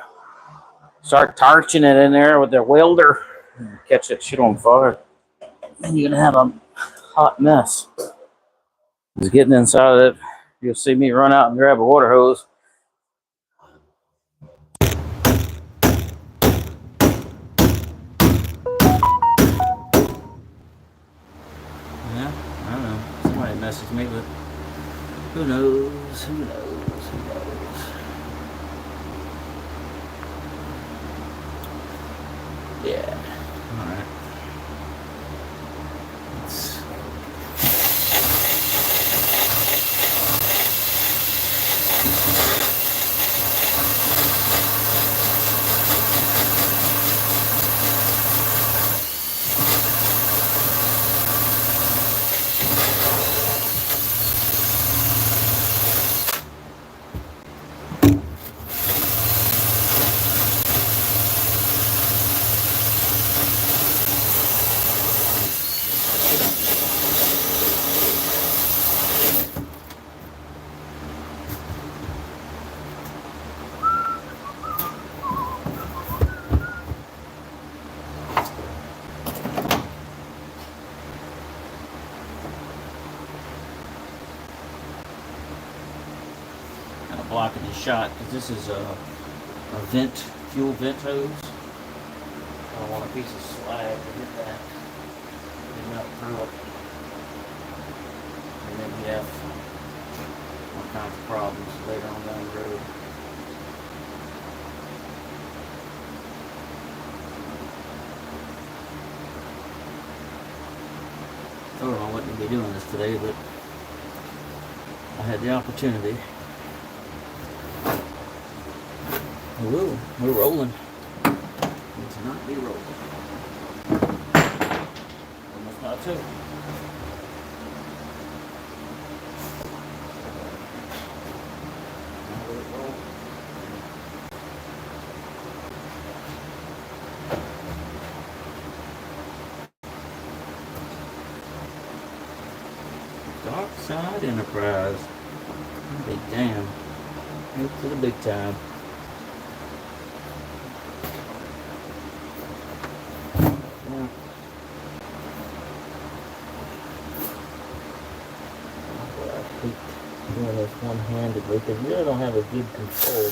torching it in there with the welder, catch that shit on fire, and you're gonna have a hot mess. Just getting inside of it, you'll see me run out and grab a water hose. Yeah, I don't know. Somebody messaged me, but who knows? Who knows? Who knows? Yeah. All right. Blocking the shot because this is a fuel vent hose. I don't want a piece of slag to hit that. Get up through it. And then you have all kinds of problems later on down the road. I wouldn't be doing this today, but I had the opportunity. Whoa, we're rolling. Need to not be rolling. Not too. Dockside Enterprise. Big damn. Up to the big time. Yeah. I hate doing this one-handedly because you really don't have a good control.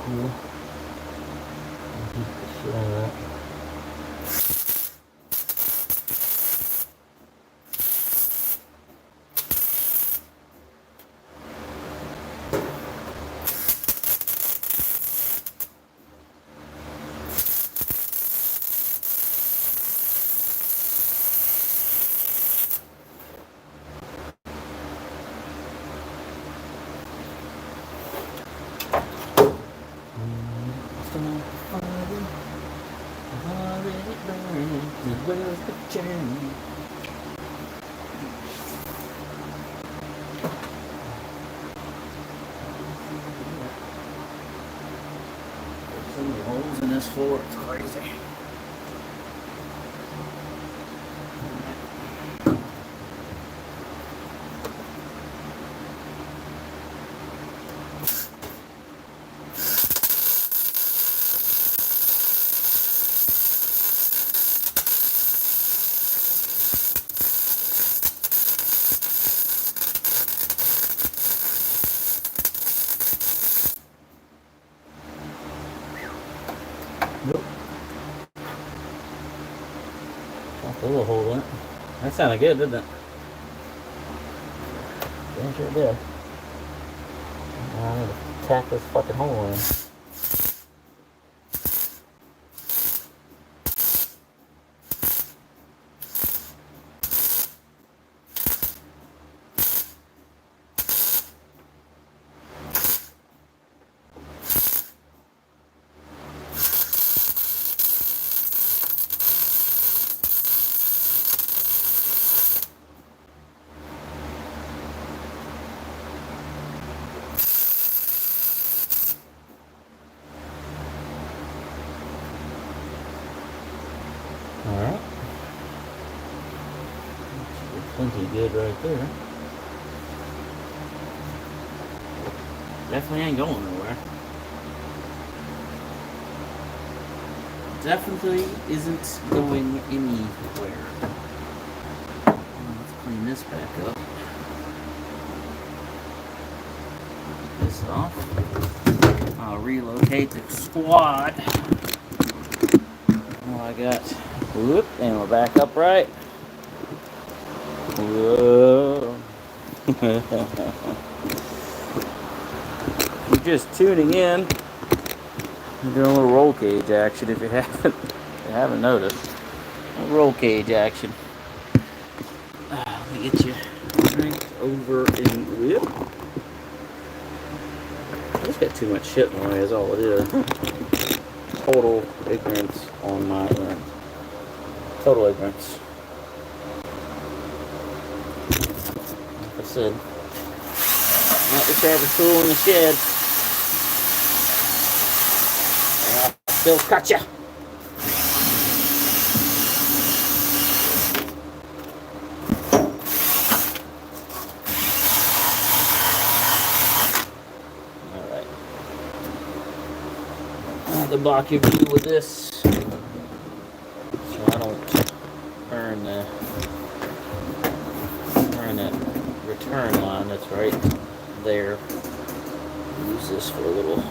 Cool. Beat the shit out of that. Where's the journey? There's so many holes in this floor, it's crazy. Nope. Got a little hole in it. That sounded good, didn't it? Damn sure did. I need to tack this fucking hole in. Alright. Plenty good right there. Definitely ain't going nowhere. Definitely isn't going anywhere. Let's clean this back up. Get this off. I'll relocate the squad. Oh, I got, whoop, and we're back upright. Whoa. You're just tuning in. I'm doing a little roll cage action if you haven't noticed. A little roll cage action. Let me get you right over and whoop. I just got too much shit in the way is all it is. Total ignorance on my end. Total ignorance. Like I said, not the sharpest tool in the shed. I'll still cut ya. Alright. I have to block your view with this so I don't burn that return line that's right there. Use this for a little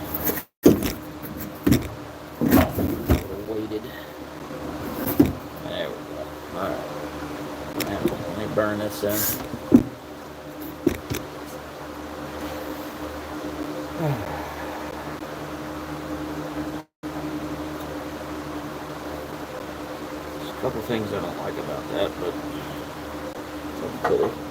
weighted. There we go. Alright. Now, let me burn this in. couple things I don't like about that, but it's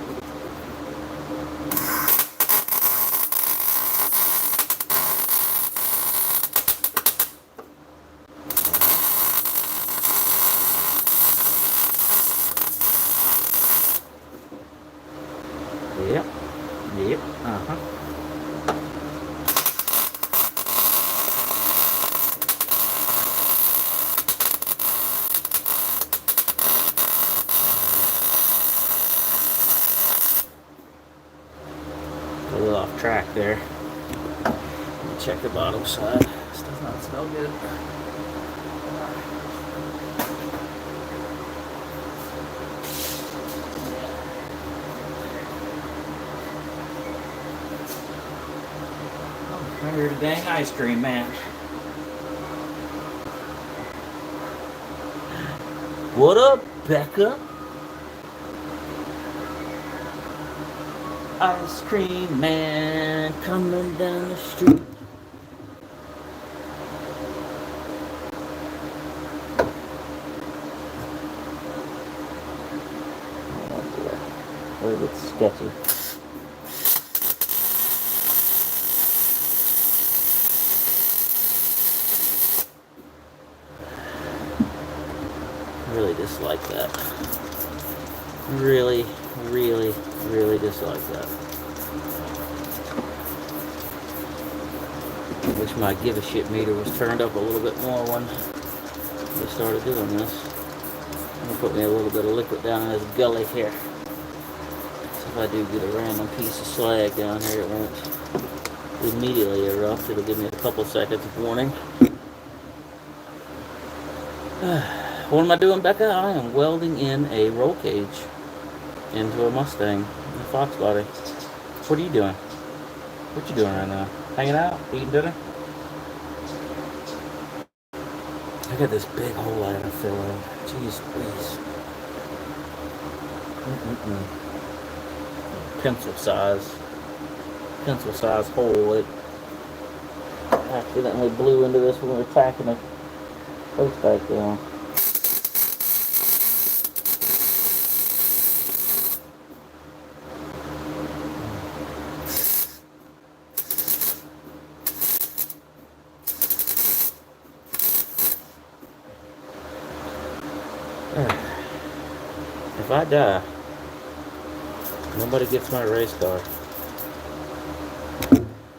Yep. Yep. Uh-huh. A little off track there. Check the bottom side. This does not smell good. Remember the dang ice cream man. What up, Becca? Ice cream man coming down the street. Oh, it's sketchy. Really dislike that. Really dislike that. I wish my give a shit meter was turned up a little bit more when we started doing this. I'm gonna put me a little bit of liquid down in this gully here. So if I do get a random piece of slag down here, it won't immediately erupt. It'll give me a couple seconds of warning. What am I doing, Becca? I am welding in a roll cage into a Mustang, a Fox body. What are you doing? What you doing right now? Hanging out? Eating dinner? I got this big hole I gotta fill in. Jeez, please. Pencil size hole. It accidentally blew into this when we were tacking the post back down. If I die, nobody gets my race car.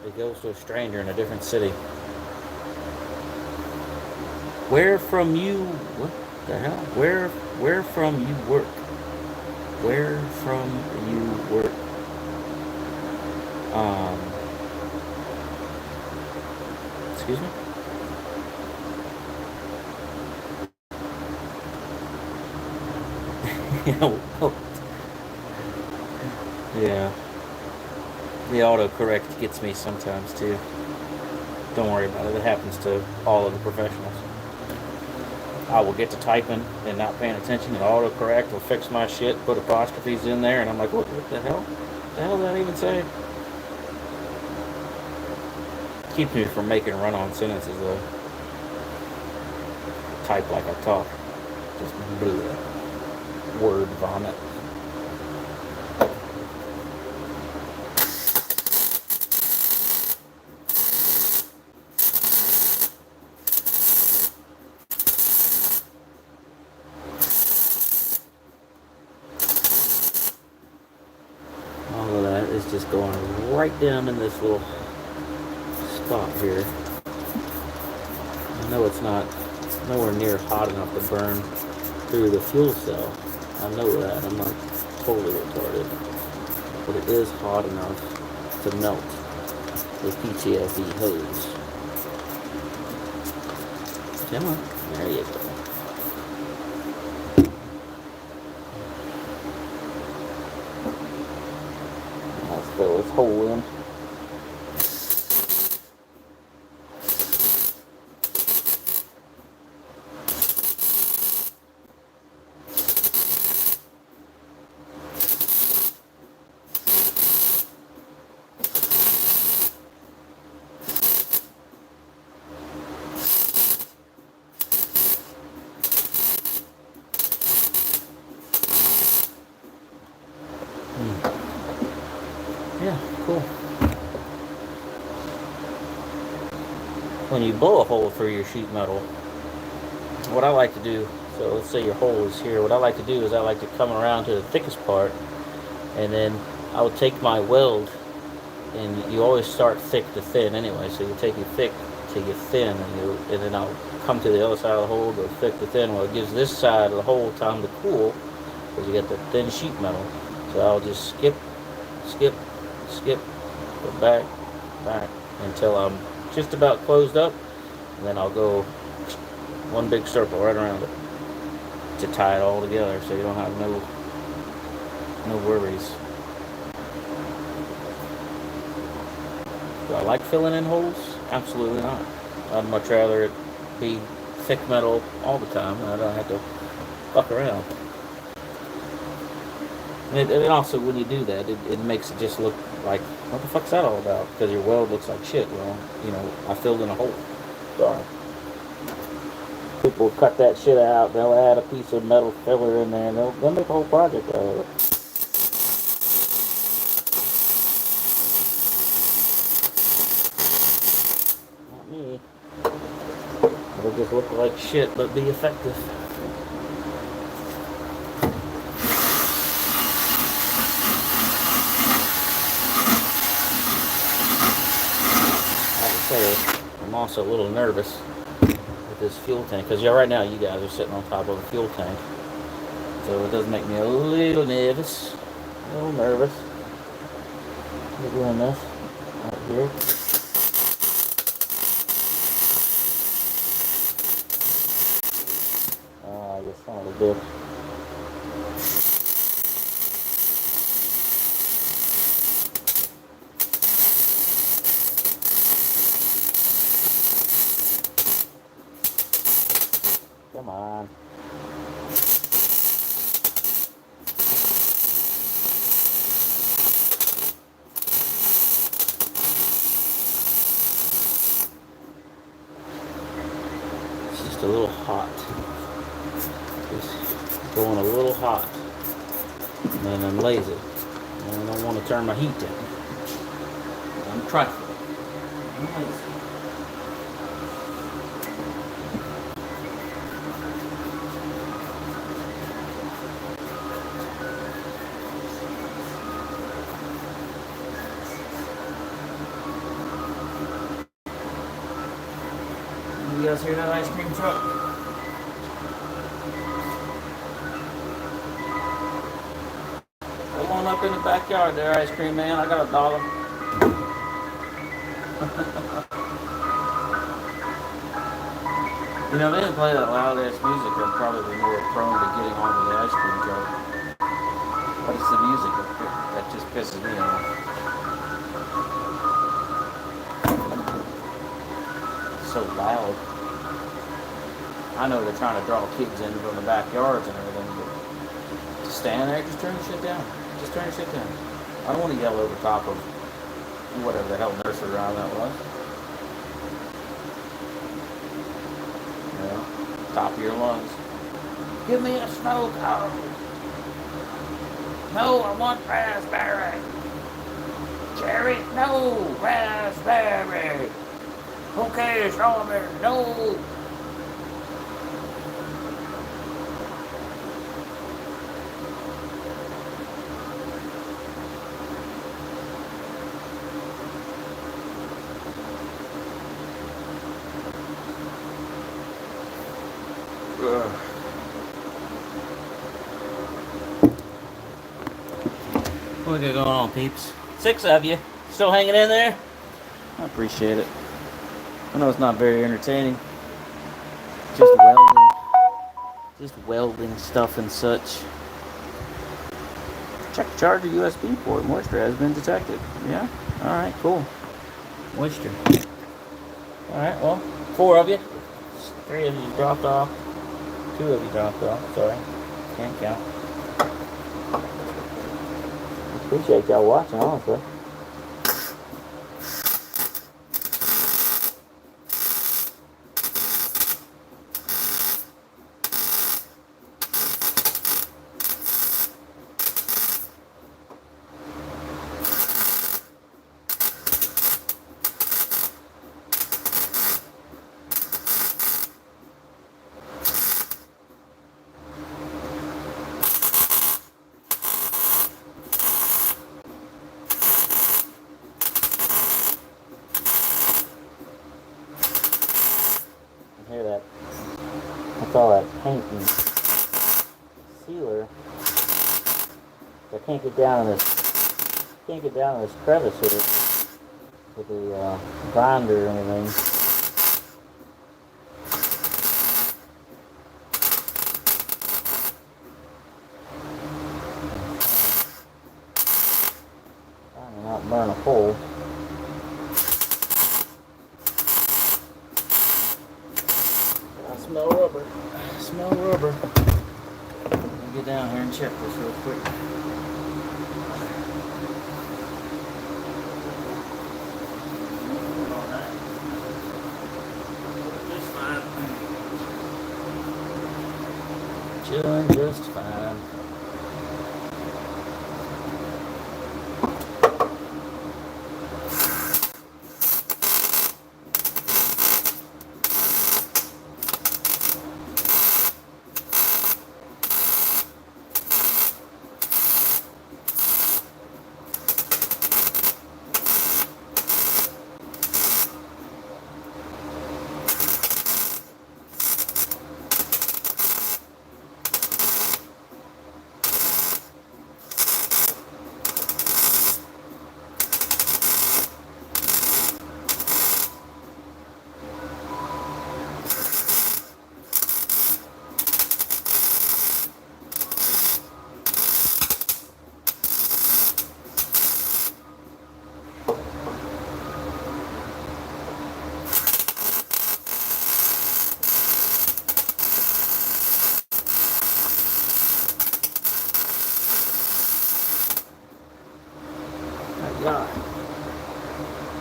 It goes to a stranger in a different city. Where from you? What the hell? Where from you work? Where from you work? Excuse me? Yeah. The autocorrect gets me sometimes too. Don't worry about it. It happens to all of the professionals. I will get to typing and not paying attention, and autocorrect will fix my shit, put apostrophes in there, and I'm like, what the hell? What the hell did that even say? Keeps me from making run-on sentences though. Type like I talk. Just bleh. Word vomit. All of that is just going right down in this little spot here. I know it's nowhere near hot enough to burn through the fuel cell. I know that. I'm not totally retarded. But it is hot enough to melt the PTFE hose. Come on. There you go. Let's fill this hole in. cool. When you blow a hole through your sheet metal, what I like to do, so let's say your hole is here, what I like to do is I like to come around to the thickest part, and then I would take my weld, and you always start thick to thin anyway, so you take your thick to your thin, and then I'll come to the other side of the hole, go thick to thin. Well, it gives this side of the hole time to cool, because you get the thin sheet metal. So I'll just skip, go back, until I'm just about closed up, and then I'll go one big circle right around it to tie it all together, so you don't have no worries. Do I like filling in holes? Absolutely not. I'd much rather it be thick metal all the time, and I don't have to fuck around. And also, when you do that, it makes it just look like, what the fuck's that all about? Because your weld looks like shit. Well, you know, I filled in a hole. Sorry. People cut that shit out. They'll add a piece of metal filler in there, and they'll make a whole project out of it. Not me. It'll just look like shit, but be effective. I'm also a little nervous with this fuel tank, because right now you guys are sitting on top of a fuel tank, so it does make me a little nervous. We're doing this right here. I guess some of the bitch. Come on. It's just a little hot. It's going a little hot. And I'm lazy. And I don't want to turn my heat down. I'm trifling. I'm lazy. You guys hear that ice cream truck? Come on up in the backyard there, ice cream man. I got $1. You know, if they didn't play that loud ass music, I'd probably be more prone to getting onto the ice cream truck. But it's the music that just pisses me off. It's so loud. I know they're trying to draw kids in from the backyards and everything, but just stand there, just turn your shit down. Just turn your shit down. I don't want to yell over top of whatever the hell nursery rhyme that was. You know, top of your lungs. Give me a snow cone. No, I want raspberry. Cherry, no, raspberry. Okay, strawberry, no. What we got going on, peeps? 6 of you. Still hanging in there? I appreciate it. I know it's not very entertaining. Just welding stuff and such. Check charger USB port. Moisture has been detected. Yeah? Alright, cool. Moisture. Alright, well, 4 of you. 3 of you dropped off. 2 of you dropped off. Sorry. Can't count. Appreciate y'all watching, honestly. all that paint and sealer. I can't get down in this crevice here with the grinder and everything. Trying to not burn a hole. I smell rubber. I smell rubber. Let me get down here and check this real quick. Chilling just fine.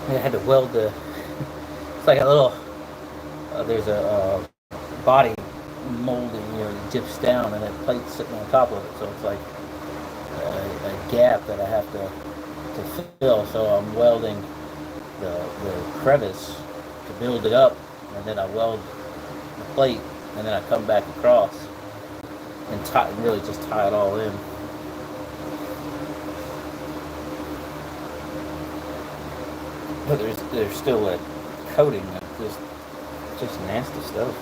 I had to weld the, it's like a little, there's a body molding, it dips down and that plate's sitting on top of it, so it's like a gap that I have to fill, so I'm welding the crevice to build it up, and then I weld the plate, and then I come back across and really just tie it all in. But there's still a coating that's just nasty stuff.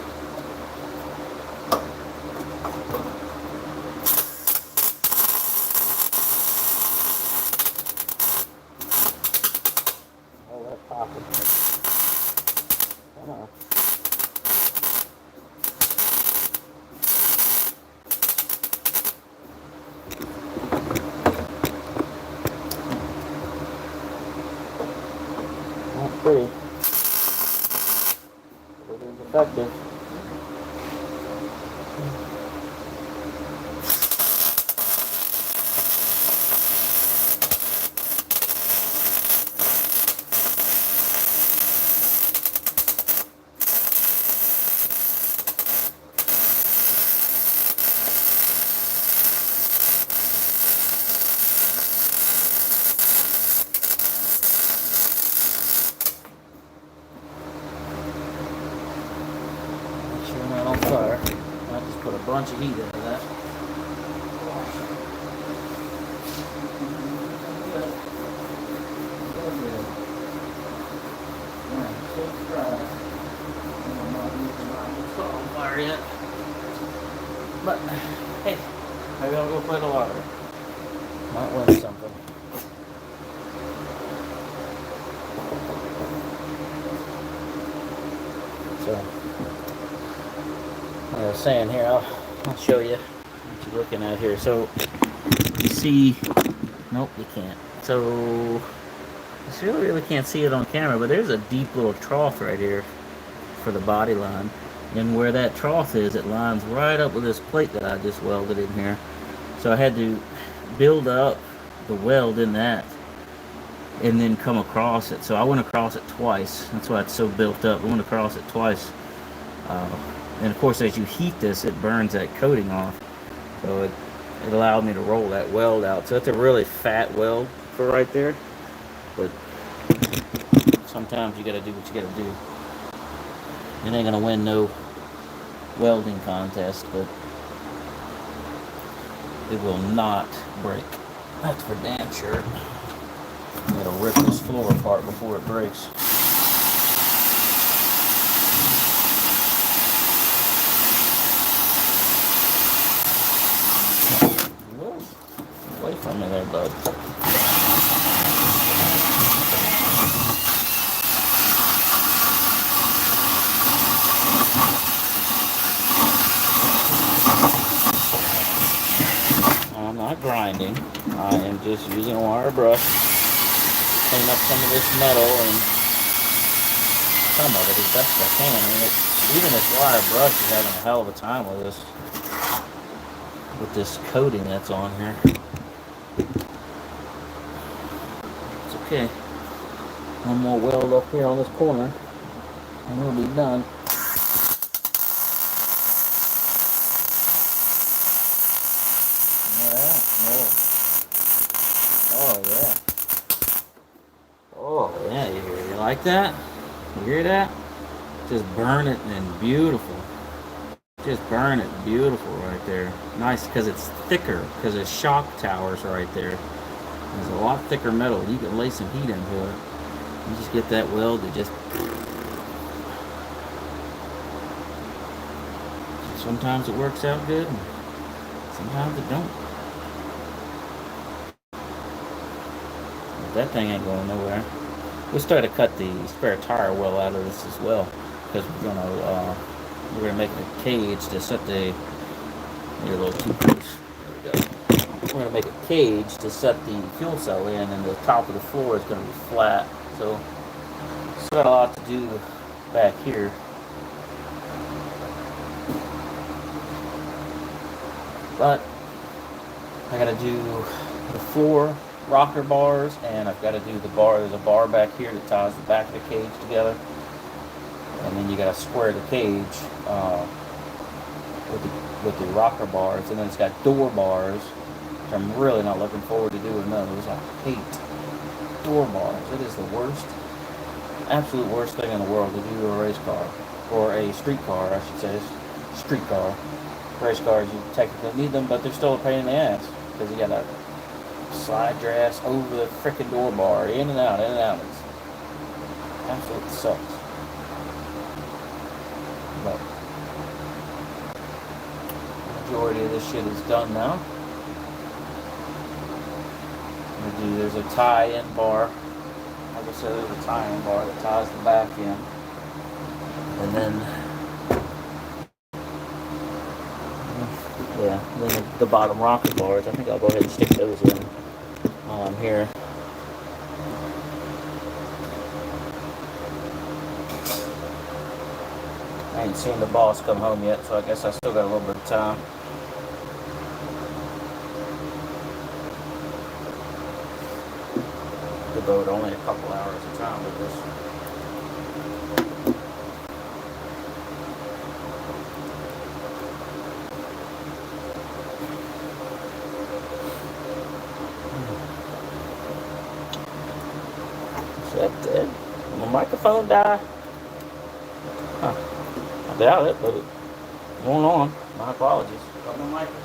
Oh, that's popping. Come on. Pretty, but it is effective. On fire. I just put a bunch of heat into that. It's not on fire yet. But hey, maybe I'll go play the lottery. Might win something. So I was saying here, I'll show you what you're looking at here. So you see, nope, you can't. So you really can't see it on camera, but there's a deep little trough right here for the body line. And where that trough is, it lines right up with this plate that I just welded in here. So I had to build up the weld in that and then come across it. So I went across it twice. That's why it's so built up. I went across it twice. And of course, as you heat this, it burns that coating off. So it allowed me to roll that weld out. So it's a really fat weld for right there. But sometimes you gotta do what you gotta do. You ain't gonna win no welding contest, but it will not break. That's for damn sure. I'm gonna rip this floor apart before it breaks. Come in there, bud. I'm not grinding. I am just using a wire brush to clean up some of this metal and some of it as best I can. I mean, even this wire brush is having a hell of a time with this coating that's on here. It's okay. One more weld up here on this corner, and we'll be done. Oh yeah, you like that? You hear that? Just burn it and beautiful. Just burn it beautiful right there. Nice because it's thicker, because it's shock towers right there. There's a lot thicker metal. You can lay some heat into it. You just get that weld to just... Sometimes it works out good, and sometimes it don't. But that thing ain't going nowhere. We'll start to cut the spare tire well out of this as well, because we're gonna make a cage to set the little toothpaste. There we go. We're gonna make a cage to set the fuel cell in, and the top of the floor is gonna be flat. So still got a lot to do back here. But I gotta do the floor rocker bars, and I've got to do the bar. There's a bar back here that ties the back of the cage together, and then you got to square the cage with the rocker bars, and then it's got door bars, which I'm really not looking forward to doing those. I hate door bars. It is the worst, absolute worst thing in the world to do to a race car, or a street car, I should say. Street car. Race cars, you technically need them, but they're still a pain in the ass, because you got to slide your ass over the frickin' door bar, in and out, in and out. It's absolutely sucks. But the majority of this shit is done now. There's a tie-in bar. Like I said, there's a tie-in bar that ties the back in. And then then the bottom rocker bars, I think I'll go ahead and stick those in while I'm here. I ain't seen the boss come home yet, so I guess I still got a little bit of time. Devote only a couple hours of time with this. Did my microphone die? Huh. I doubt it, but it's going on. My apologies. Got my microphone.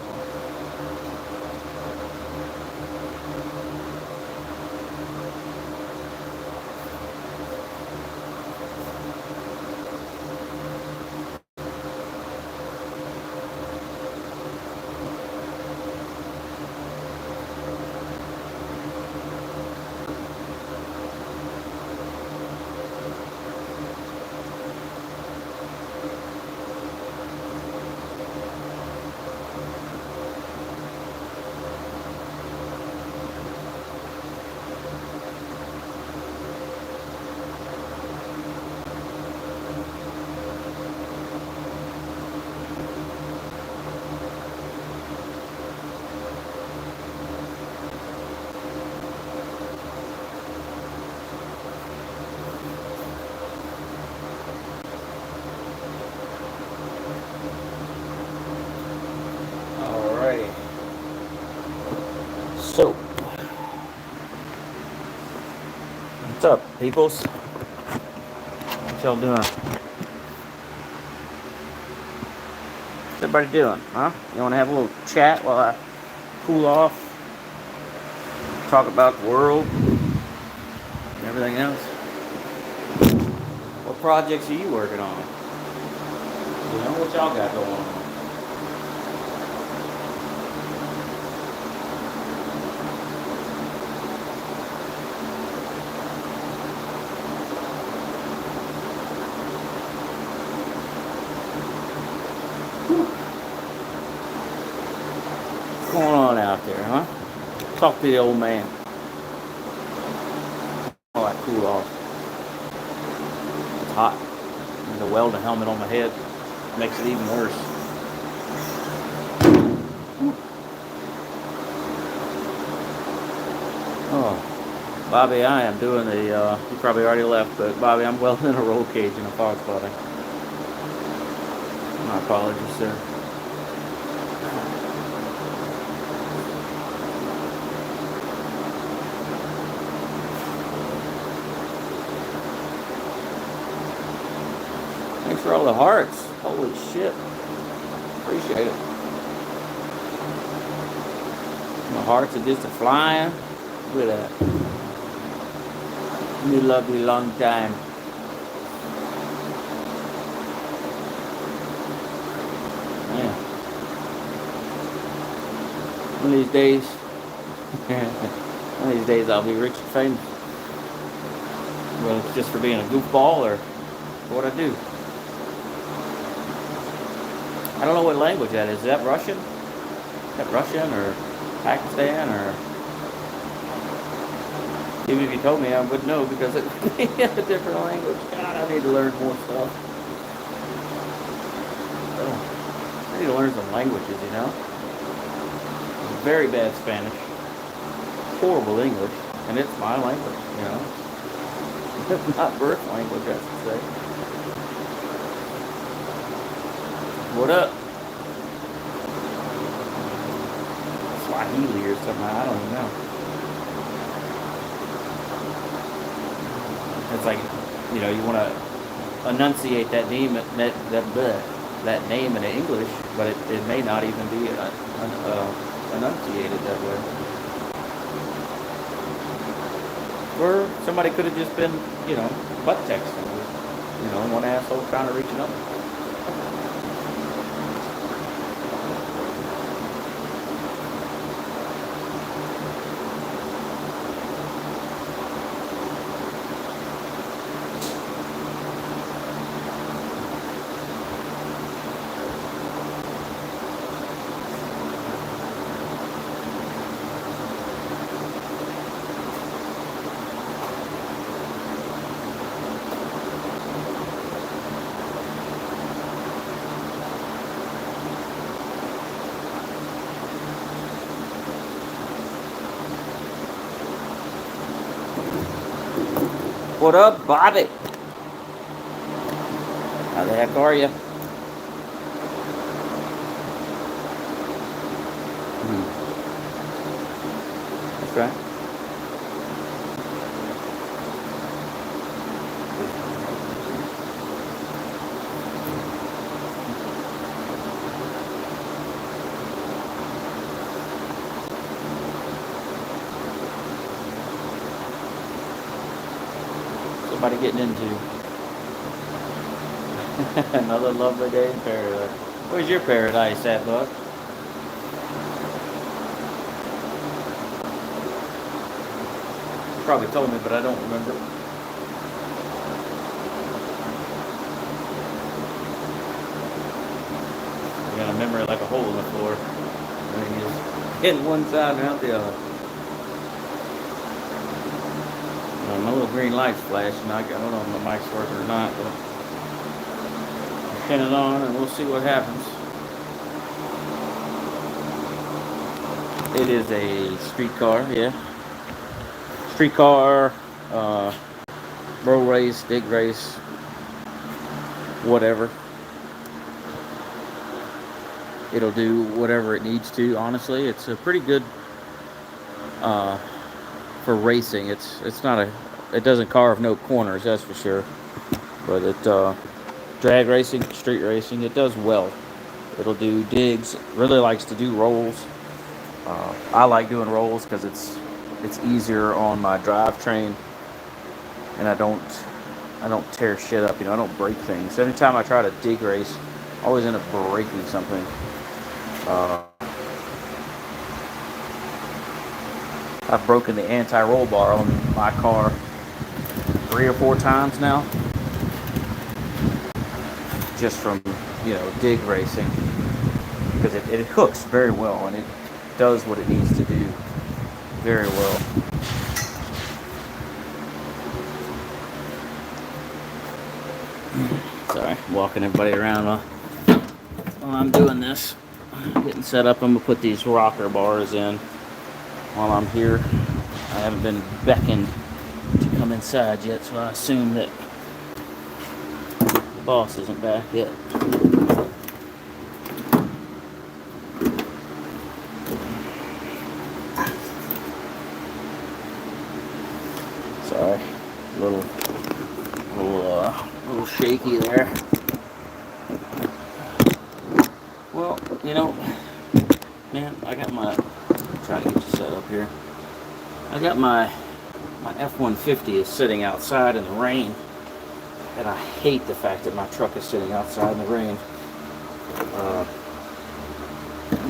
So, what's up, peoples? What y'all doing? What's everybody doing, huh? You want to have a little chat while I cool off? Talk about the world and everything else? What projects are you working on? You know, what y'all got going on? Talk to the old man. Oh, I cool off. It's hot. And the welding helmet on my head makes it even worse. Oh, Bobby, I am doing the, you probably already left, but Bobby, I'm welding a roll cage in a fog spotting. My apologies, sir. Thanks for all the hearts. Holy shit. Appreciate it. My hearts are just flying. Look at that. New lovely long time. Yeah. One of these days, one of these days I'll be rich and famous. Well, it's just for being a goofball or what I do. I don't know what language that is. Is that Russian? Is that Russian or Pakistan or? Even if you told me, I wouldn't know because it's a different language. God, I need to learn more stuff. Oh, I need to learn some languages, you know. Very bad Spanish. Horrible English. And it's my language, you know. It's not birth language, I should say. What up? Swahili or something, I don't even know. It's like, you know, you want to enunciate that name, that name in English, but it may not even be enunciated that way. Or somebody could have just been, you know, butt texting, you know, one asshole trying to reach another. What up, Bobby? How the heck are you? That's right. Somebody getting into another lovely day in paradise. Where's your paradise at, Buck? You probably told me, but I don't remember. I got a memory like a hole in the floor. I mean, you just hit one side and out the other. My little green light's flashing. I don't know if my mic's working or not, but I'll pin it on and we'll see what happens. It is a street car, yeah. Street car, road race, dig race, whatever. It'll do whatever it needs to, honestly. It's a pretty good for racing. It's not it doesn't carve no corners, that's for sure. But it drag racing, street racing, it does well. It'll do digs. Really likes to do rolls. I like doing rolls because it's easier on my drivetrain, and I don't tear shit up. You know, I don't break things. Anytime I try to dig race, I always end up breaking something. I've broken the anti-roll bar on my car 3 or 4 times now, just from, you know, dig racing, because it hooks very well and it does what it needs to do. very well. Sorry, walking everybody around while I'm doing this. Getting set up. I'm going to put these rocker bars in while I'm here. I haven't been beckoned to come inside yet, so I assume that the boss isn't back yet. Sorry, a little shaky there. Well, you know, man, I got my, I'm trying to get you set up here. I got my F-150 is sitting outside in the rain, and I hate the fact that my truck is sitting outside in the rain.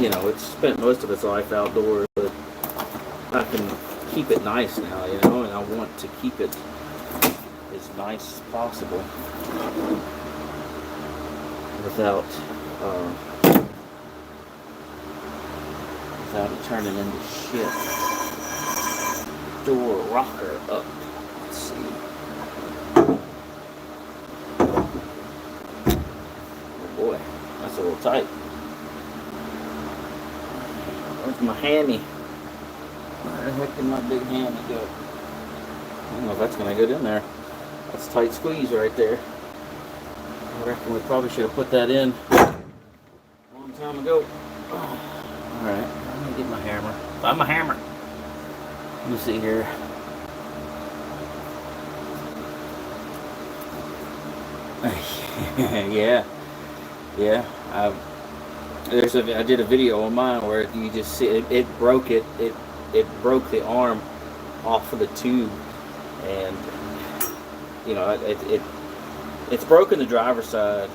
You know, it's spent most of its life outdoors, but I can keep it nice now, you know, and I want to keep it as nice as possible without it turning into shit. Door rocker up. Let's see. Oh boy, that's a little tight. Where's my hammy? Where the heck did my big hammy go? I don't know if that's gonna get in there. That's a tight squeeze right there. I reckon we probably should have put that in a long time ago. Alright, let me get my hammer. Find my hammer. Let me see here. Yeah. I did a video on mine where you just see it broke it broke the arm off of the tube, and you know it's broken the driver's side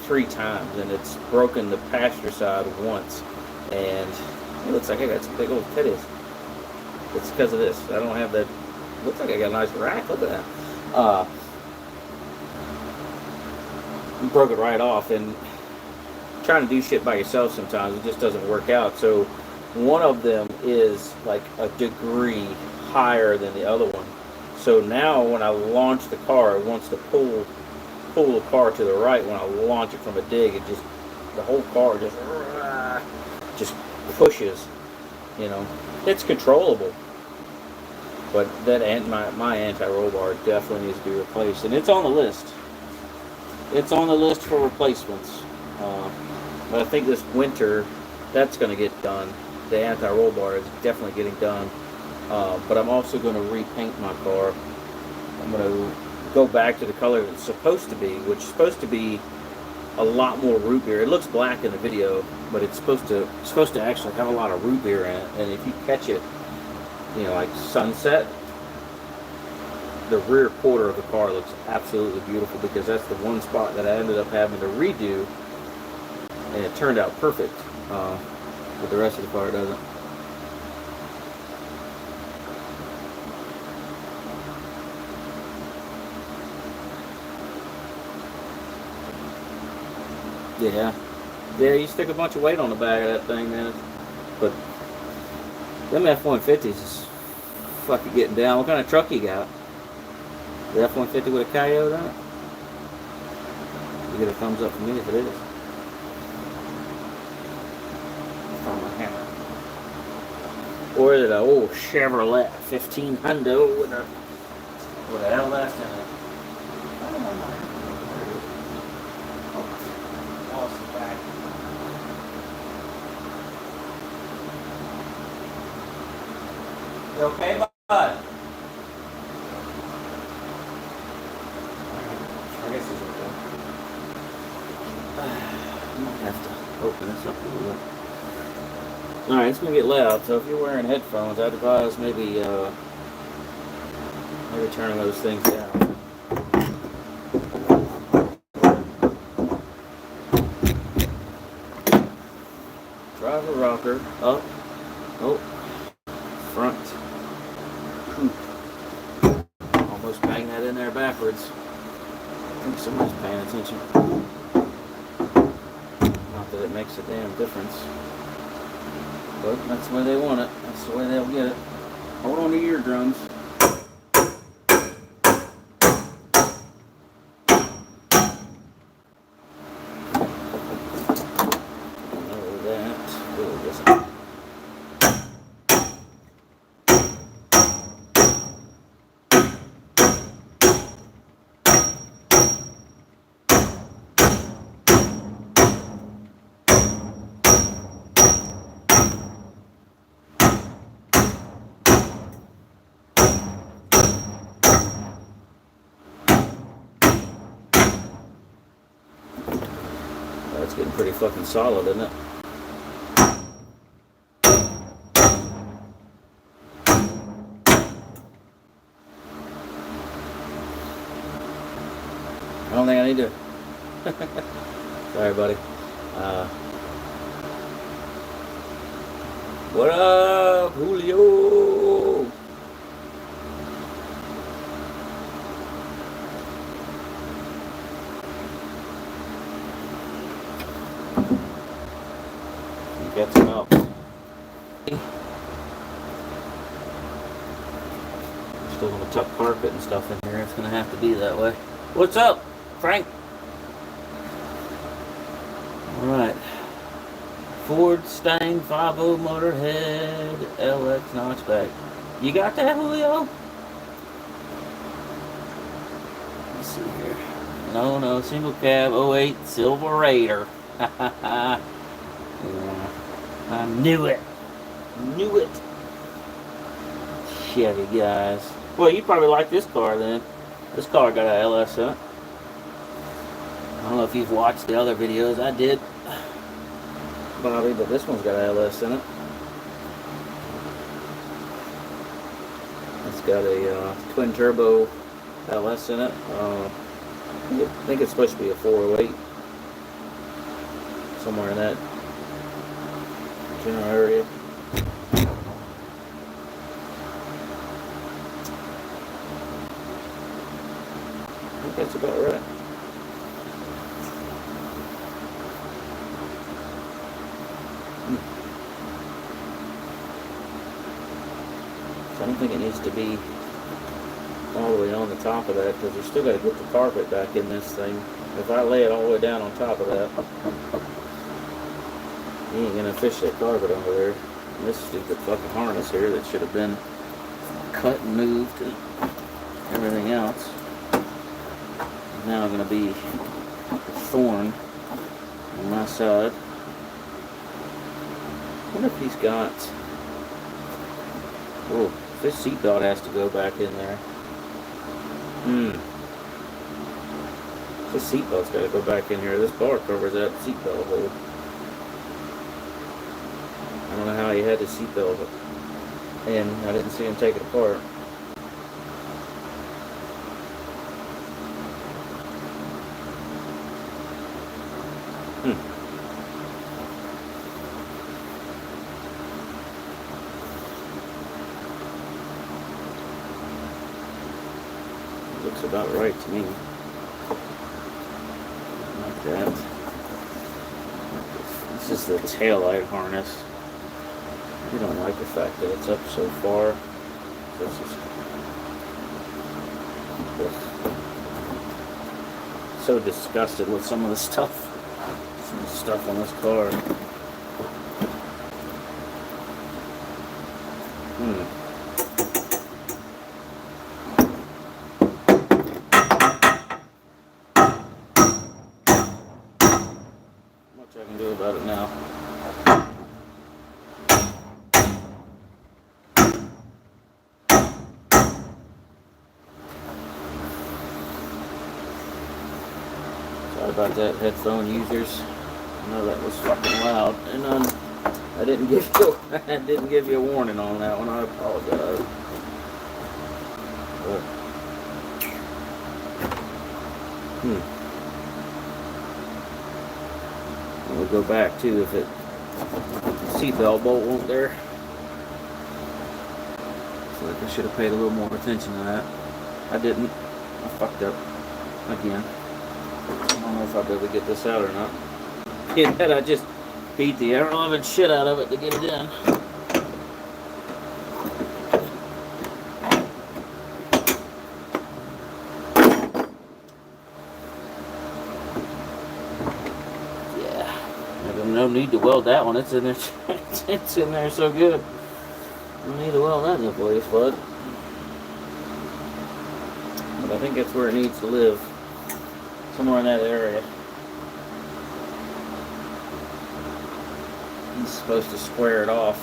3 times, and it's broken the passenger side once, and it looks like I got some big old titties. It's because of this. I don't have that. Looks like I got a nice rack. Look at that. Broke it right off, and trying to do shit by yourself sometimes it just doesn't work out. So one of them is like a degree higher than the other one. So now when I launch the car, it wants to pull the car to the right. When I launch it from a dig, it just, the whole car just pushes. You know, it's controllable, but that my anti-roll bar definitely needs to be replaced, and it's on the list. It's on the list for replacements. But I think this winter that's going to get done. The anti-roll bar is definitely getting done. But I'm also going to repaint my car. I'm going to go back to the color it's supposed to be, which is supposed to be a lot more root beer. It looks black in the video, but it's supposed to actually have a lot of root beer in it. And if you catch it, you know, like sunset, the rear quarter of the car looks absolutely beautiful, because that's the one spot that I ended up having to redo, and it turned out perfect. But the rest of the car doesn't. Yeah, you stick a bunch of weight on the back of that thing, man. But them F-150s is fucking getting down. What kind of truck you got? The F-150 with a coyote on it? You get a thumbs up from me if it is. Found my hammer. Or is it a old Chevrolet 1500 with a LS in it? I don't know. You okay, bud? I guess it's okay. I might have to open this up a little bit. Alright, it's going to get loud, so if you're wearing headphones, I'd advise maybe turning those things down. Driver rocker up. Oh, front. Almost bang that in there backwards. I think somebody's paying attention. Not that it makes a damn difference, but that's the way they want it. That's the way they'll get it. Hold on to your drums. That's getting pretty fucking solid, isn't it? I don't think I need to. Sorry, buddy. What up, Julio? Get some milk. Still gonna tuck carpet and stuff in here. It's gonna have to be that way. What's up, Frank? All right. Ford Stang 5.0 Motorhead LX notchback. You got that, Julio? Let's see here. No, single cab 08 Silverado. Yeah, I knew it. Chevy guys. Well, you probably like this car then. This car got a LS in it. I don't know if you've watched the other videos. I did, Bobby, but this one's got a LS in it. It's got a twin turbo LS in it. I think it's supposed to be a 408. Somewhere in that general area. I think that's about right. So I don't think it needs to be all the way on the top of that, because we still got to get the carpet back in this thing. If I lay it all the way down on top of that, you ain't gonna fish that carpet over there. And this stupid fucking harness here that should have been cut and moved and everything else. Now I'm gonna be a thorn on my side. I wonder if he's got. Oh, this seatbelt has to go back in there. This seatbelt's got to go back in here. This bar covers that seatbelt hole. I don't know how he had the seatbelt in. I didn't see him take it apart. Looks about right to me. Like that. This is the taillight harness. I don't like the fact that it's up so far. This is so disgusted with some of the stuff. Some of the stuff on this car. Much I can do about it now. Sorry about that, headphone users. I know that was fucking loud, and I didn't give you a warning on that one. I apologize. But, we'll go back too if it seatbelt bolt won't there. So like I should have paid a little more attention to that. I didn't. I fucked up again. I don't know if I'll be able to get this out or not. Yeah, I just beat the ever-loving shit out of it to get it in. No need to weld that one. It's in there. It's in there so good. No need to weld that in place, bud. But I think that's where it needs to live. Somewhere in that area. He's supposed to square it off.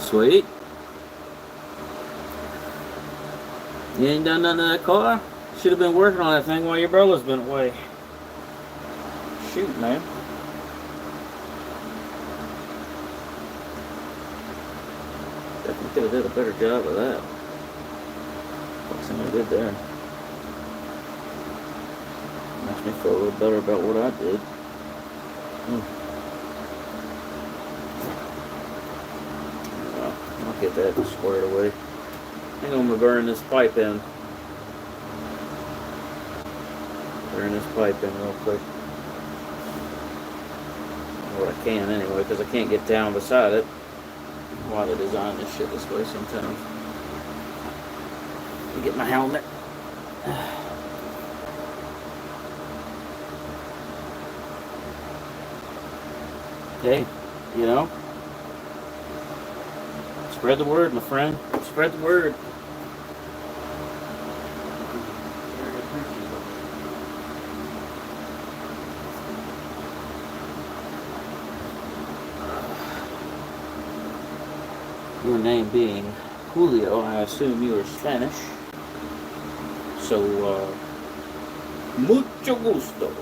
Sweet. You ain't done nothing to that car? Should have been working on that thing while your brother's been away. Shoot, man. Definitely could have did a better job of that. What's something I did there? Makes me feel a little better about what I did. I'll get that squared away. I think I'm gonna burn this pipe in. Burn this pipe in real quick. What I can anyway, because I can't get down beside it. Why they design this shit this way sometimes. Let me get my helmet. Okay, you know. Spread the word, my friend. Spread the word. Your name being Julio, I assume you are Spanish. So, mucho gusto.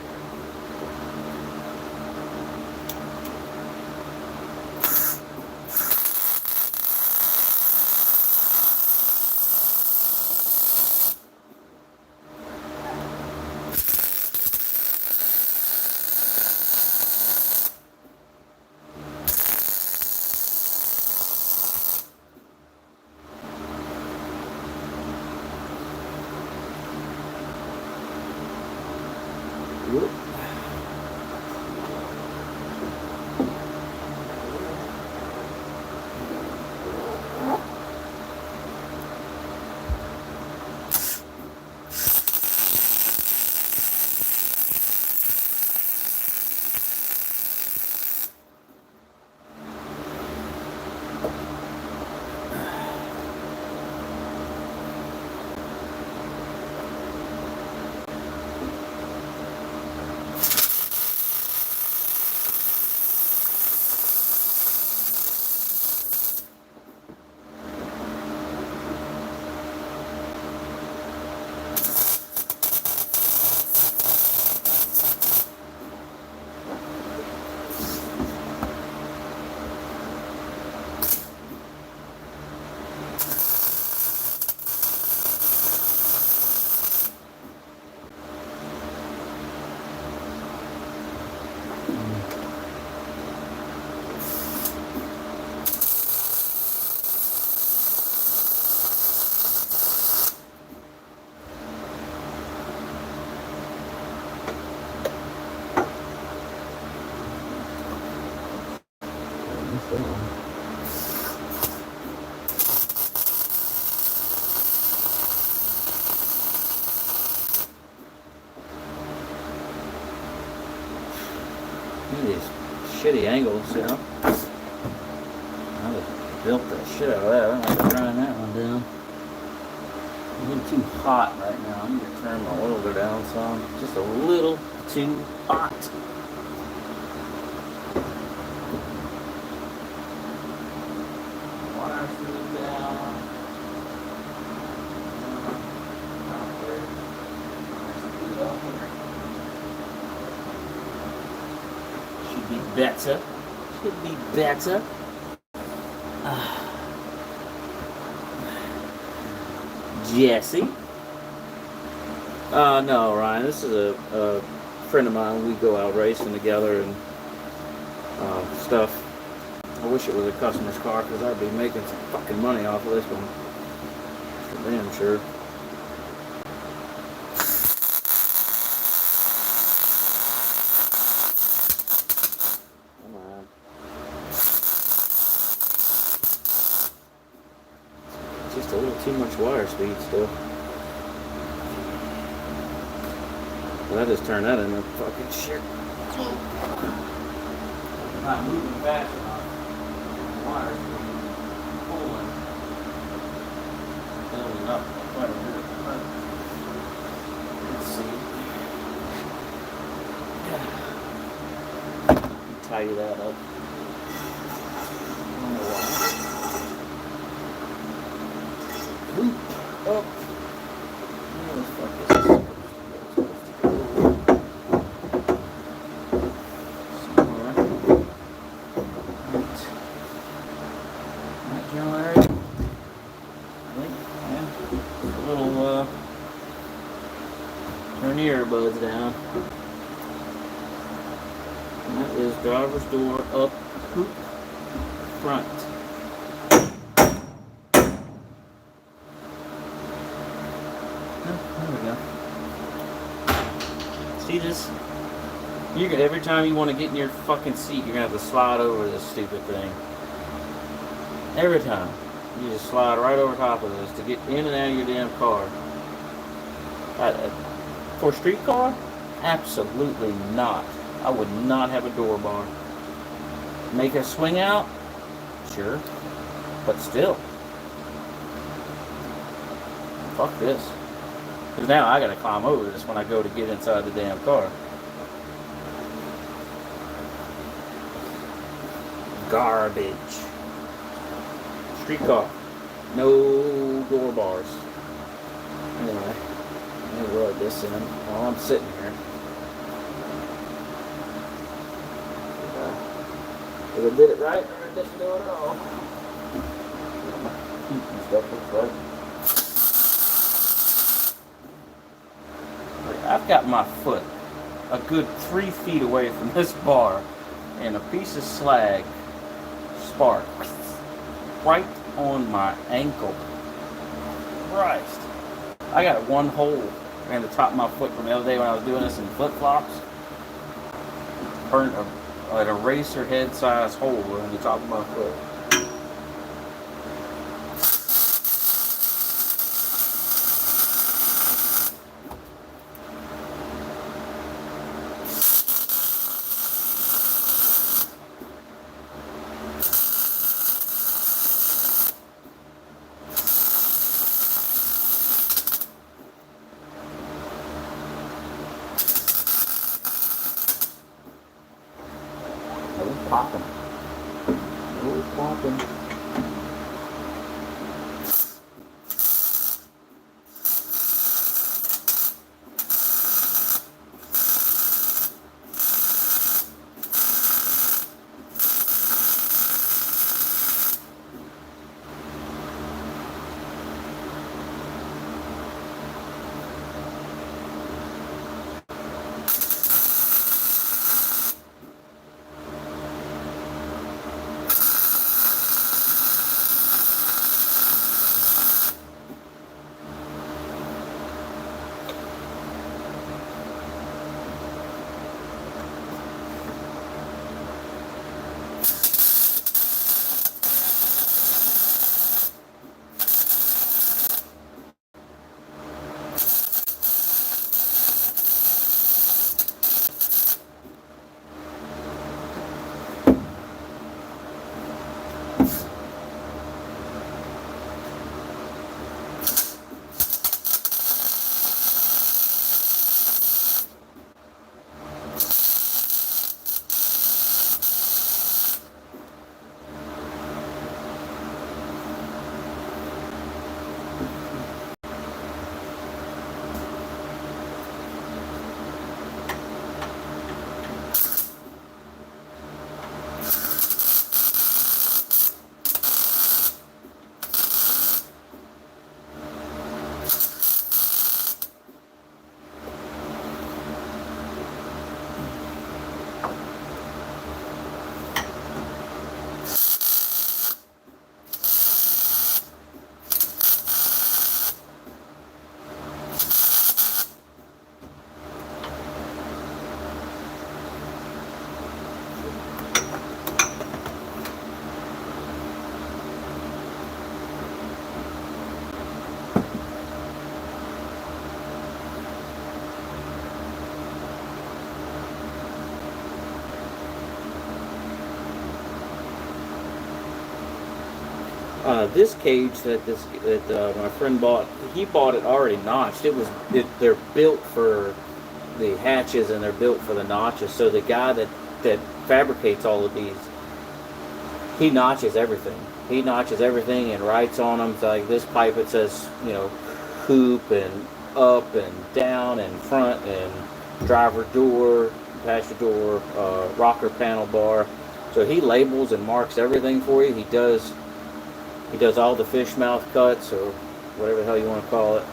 These shitty angles, you know. I would have built the shit out of that. I'm going to grind that one down. I'm getting too hot right now. I'm going to turn my welder down some. Just a little too hot. Wire screws down. Better. Should be better. Jesse. No, Ryan. This is a friend of mine. We go out racing together and stuff. I wish it was a customer's car because I'd be making some fucking money off of this one. For damn sure. a little too much wire speed still. But I just turned that into fucking shit. Not moving fast enough. Wire speed pulling. Building up quite a bit. Let's see. Tidy that up. Oh. Where the fuck is this? Somewhere. Right general area. I think, yeah. A little, turn the earbuds down. And that is driver's door up, hoop, front. See this? You're gonna, every time you want to get in your fucking seat, you're gonna have to slide over this stupid thing. Every time. You just slide right over top of this to get in and out of your damn car. For a street car? Absolutely not. I would not have a door bar. Make a swing out? Sure. But still. Fuck this. Because now I gotta climb over this when I go to get inside the damn car. Garbage. Street car. No door bars. Anyway, let me rub this in while I'm sitting here. Either did it right or I didn't do it at all. Stuff looks right. I've got my foot a good 3 feet away from this bar, and a piece of slag sparked right on my ankle. Christ. I got one hole in the top of my foot from the other day when I was doing this in flip-flops. Burned an eraser head size hole in the top of my foot. Popping. Oh, popping. This cage that my friend bought, he bought it already notched. They're built for the hatches and they're built for the notches. So the guy that fabricates all of these, he notches everything. He notches everything and writes on them. So like this pipe, it says, you know, hoop and up and down and front and driver door, passenger door, rocker panel bar. So he labels and marks everything for you. He does all the fish mouth cuts or whatever the hell you want to call it.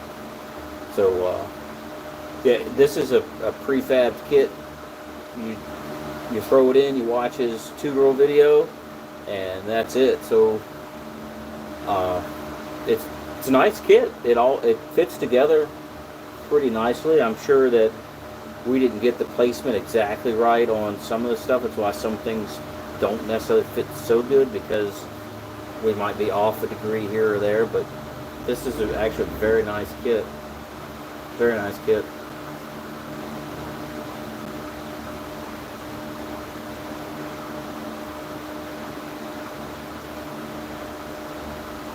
So yeah, this is a prefab kit. You throw it in, you watch his tutorial video, and that's it. So it's a nice kit. It fits together pretty nicely. I'm sure that we didn't get the placement exactly right on some of the stuff. That's why some things don't necessarily fit so good, because we might be off a degree here or there. But this is actually a very nice kit. Very nice kit.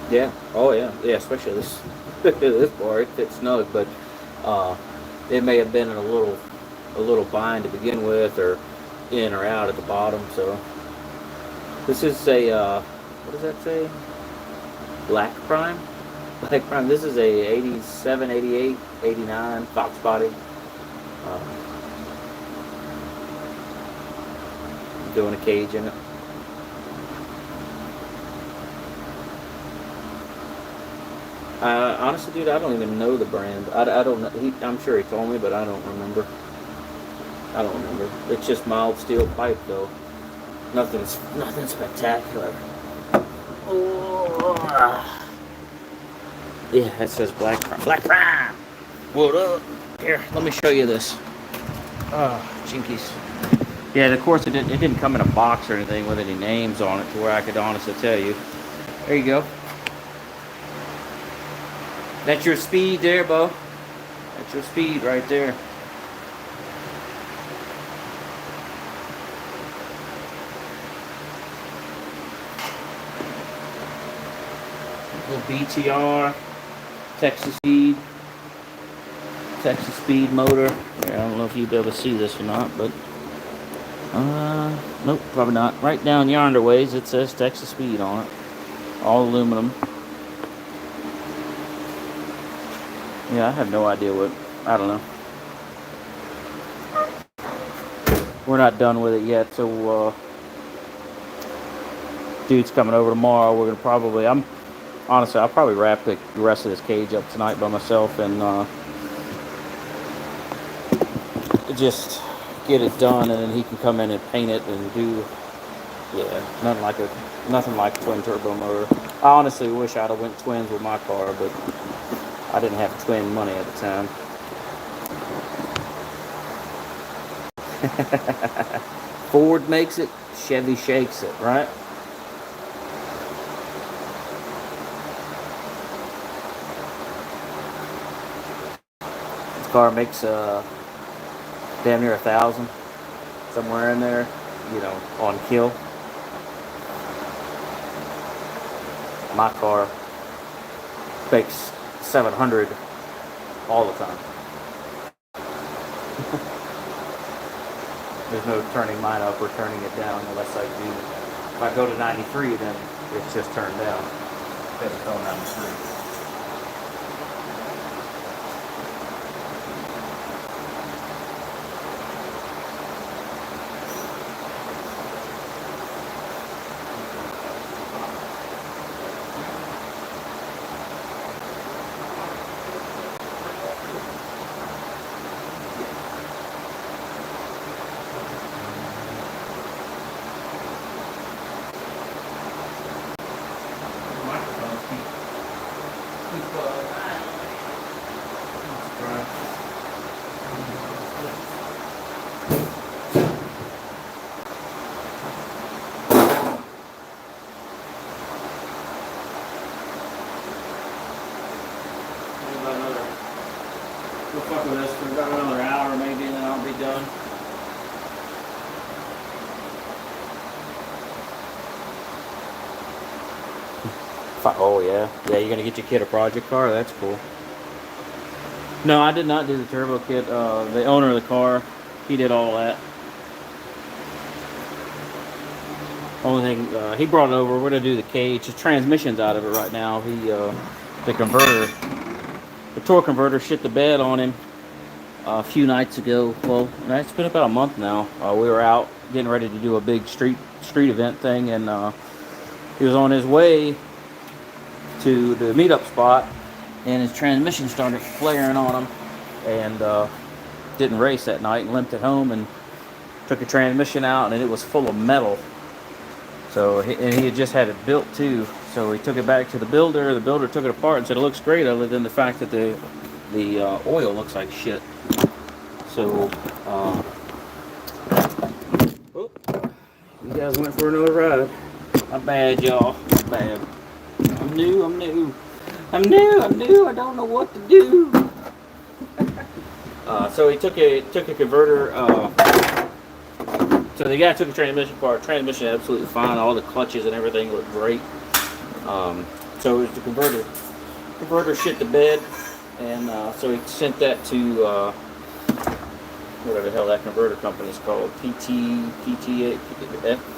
Yeah. Oh yeah. Yeah. Especially this this bar, it fits snug, but it may have been in a little bind to begin with, or in or out at the bottom. So this is a what does that say? Black Prime. Black Prime. This is a 87, 88, 89 Fox body. Doing a cage in it. Honestly, dude, I don't even know the brand. I don't know. I'm sure he told me, but I don't remember. I don't remember. It's just mild steel pipe, though. Nothing spectacular. Oh. Yeah, it says Black Prime. Black Prime! What up? Here, let me show you this. Oh, jinkies. Yeah, of course, it didn't come in a box or anything with any names on it to where I could honestly tell you. There you go. That's your speed there, Bo. That's your speed right there. Little BTR, Texas speed motor. Here, I don't know if you'll be able to see this or not, but nope, probably not. Right down yonder ways, it says Texas speed on it. All aluminum. Yeah, I have no idea I don't know. We're not done with it yet, so dude's coming over tomorrow. We're gonna I'll probably wrap the rest of this cage up tonight by myself and just get it done, and then he can come in and paint it and do, yeah, nothing like a twin turbo motor. I honestly wish I'd have went twins with my car, but I didn't have twin money at the time. Ford makes it, Chevy shakes it, right? This car makes damn near 1,000, somewhere in there, you know, on kill. My car makes 700 all the time. There's no turning mine up or turning it down unless I do. If I go to 93, then it's just turned down because it's on 93. We'll fuck with this for about another hour maybe, and then I'll be done. Oh yeah, yeah. You're gonna get your kid a project car. That's cool. No, I did not do the turbo kit. The owner of the car, he did all that. Only thing he brought it over. We're gonna do the cage. The transmission's out of it right now. The converter, the torque converter, shit the bed on him a few nights ago. Well, it's been about a month now. We were out getting ready to do a big street event thing, and he was on his way to the meetup spot, and his transmission started flaring on him, and didn't race that night, and limped it home and took the transmission out, and it was full of metal. So he had just had it built too. So he took it back to the builder. The builder took it apart and said it looks great, other than the fact that the oil looks like shit. So you guys went for another ride. My bad, y'all. My bad. I'm new. I don't know what to do. So he took a converter. So the guy took a transmission apart. Transmission absolutely fine. All the clutches and everything looked great. So it was the converter. Converter shit the bed, and so he sent that to whatever the hell that converter company is called. PT,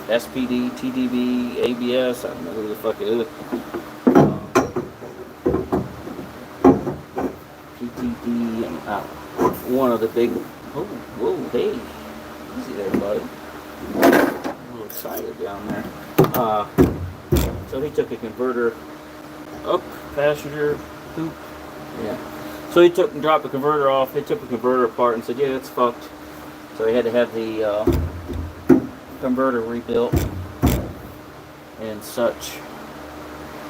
SPD, TDB, ABS. I don't know who the fuck it is. PTD. One of the big. Oh, whoa, hey, easy there, buddy. A little excited down there. So he took a converter up, passenger, poop. Yeah. So he took and dropped the converter off. They took the converter apart and said, yeah, it's fucked. So he had to have the converter rebuilt and such.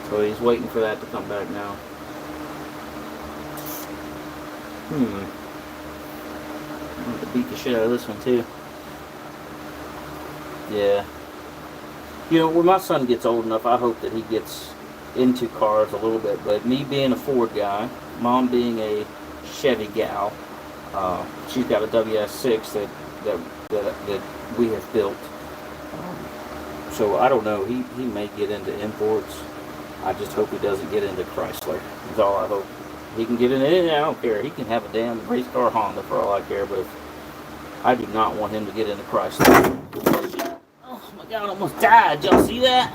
So he's waiting for that to come back now. I'm going to beat the shit out of this one too. Yeah. You know, when my son gets old enough, I hope that he gets into cars a little bit. But me being a Ford guy, Mom being a Chevy gal, she's got a WS6 that we have built. So I don't know. He may get into imports. I just hope he doesn't get into Chrysler. That's all I hope. He can get in it. I don't care. He can have a damn race car Honda for all I care. But I do not want him to get into Chrysler. Oh my God! I almost died. Y'all see that?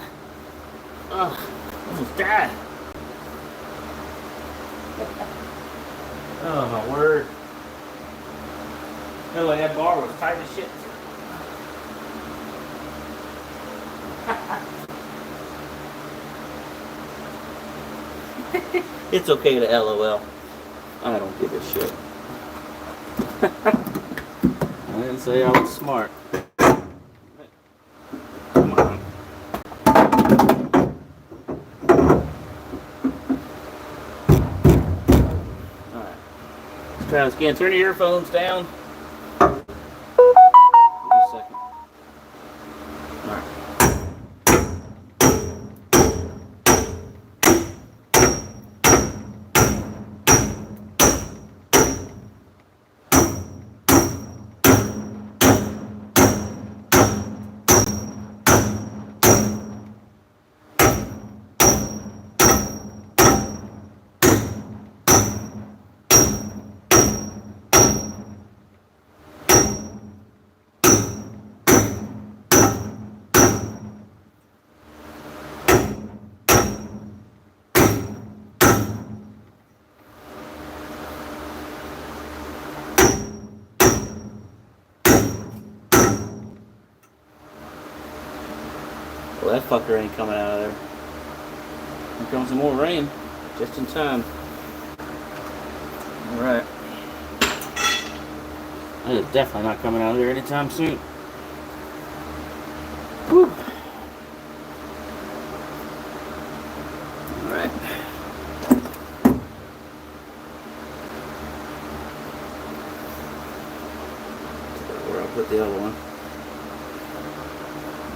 Almost died. Oh my word. No, that bar was tight as shit. It's okay to LOL. I don't give a shit. I didn't say I was smart. Come on. Alright. Let's try this again. Turn your earphones down. Give me a second. Alright. Well, that fucker ain't coming out of there. Here comes some more rain, just in time. Alright. That is definitely not coming out of there anytime soon. Whew. Alright. Where I'll put the other one.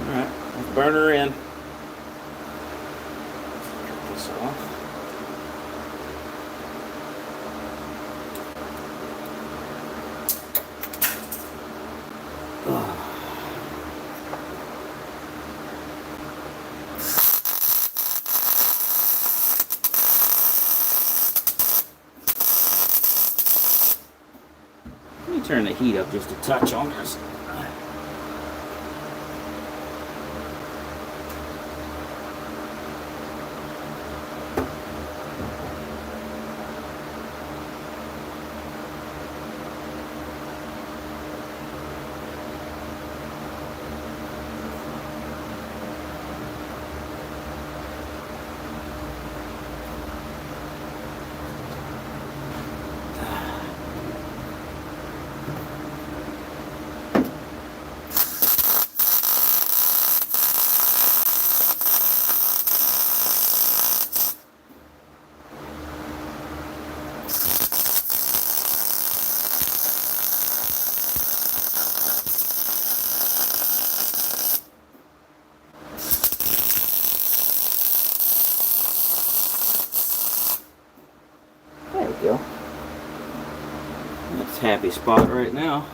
Alright. Burn her in. Cut this off. turn the heat up just a touch on this. There we go. That's a happy spot right now.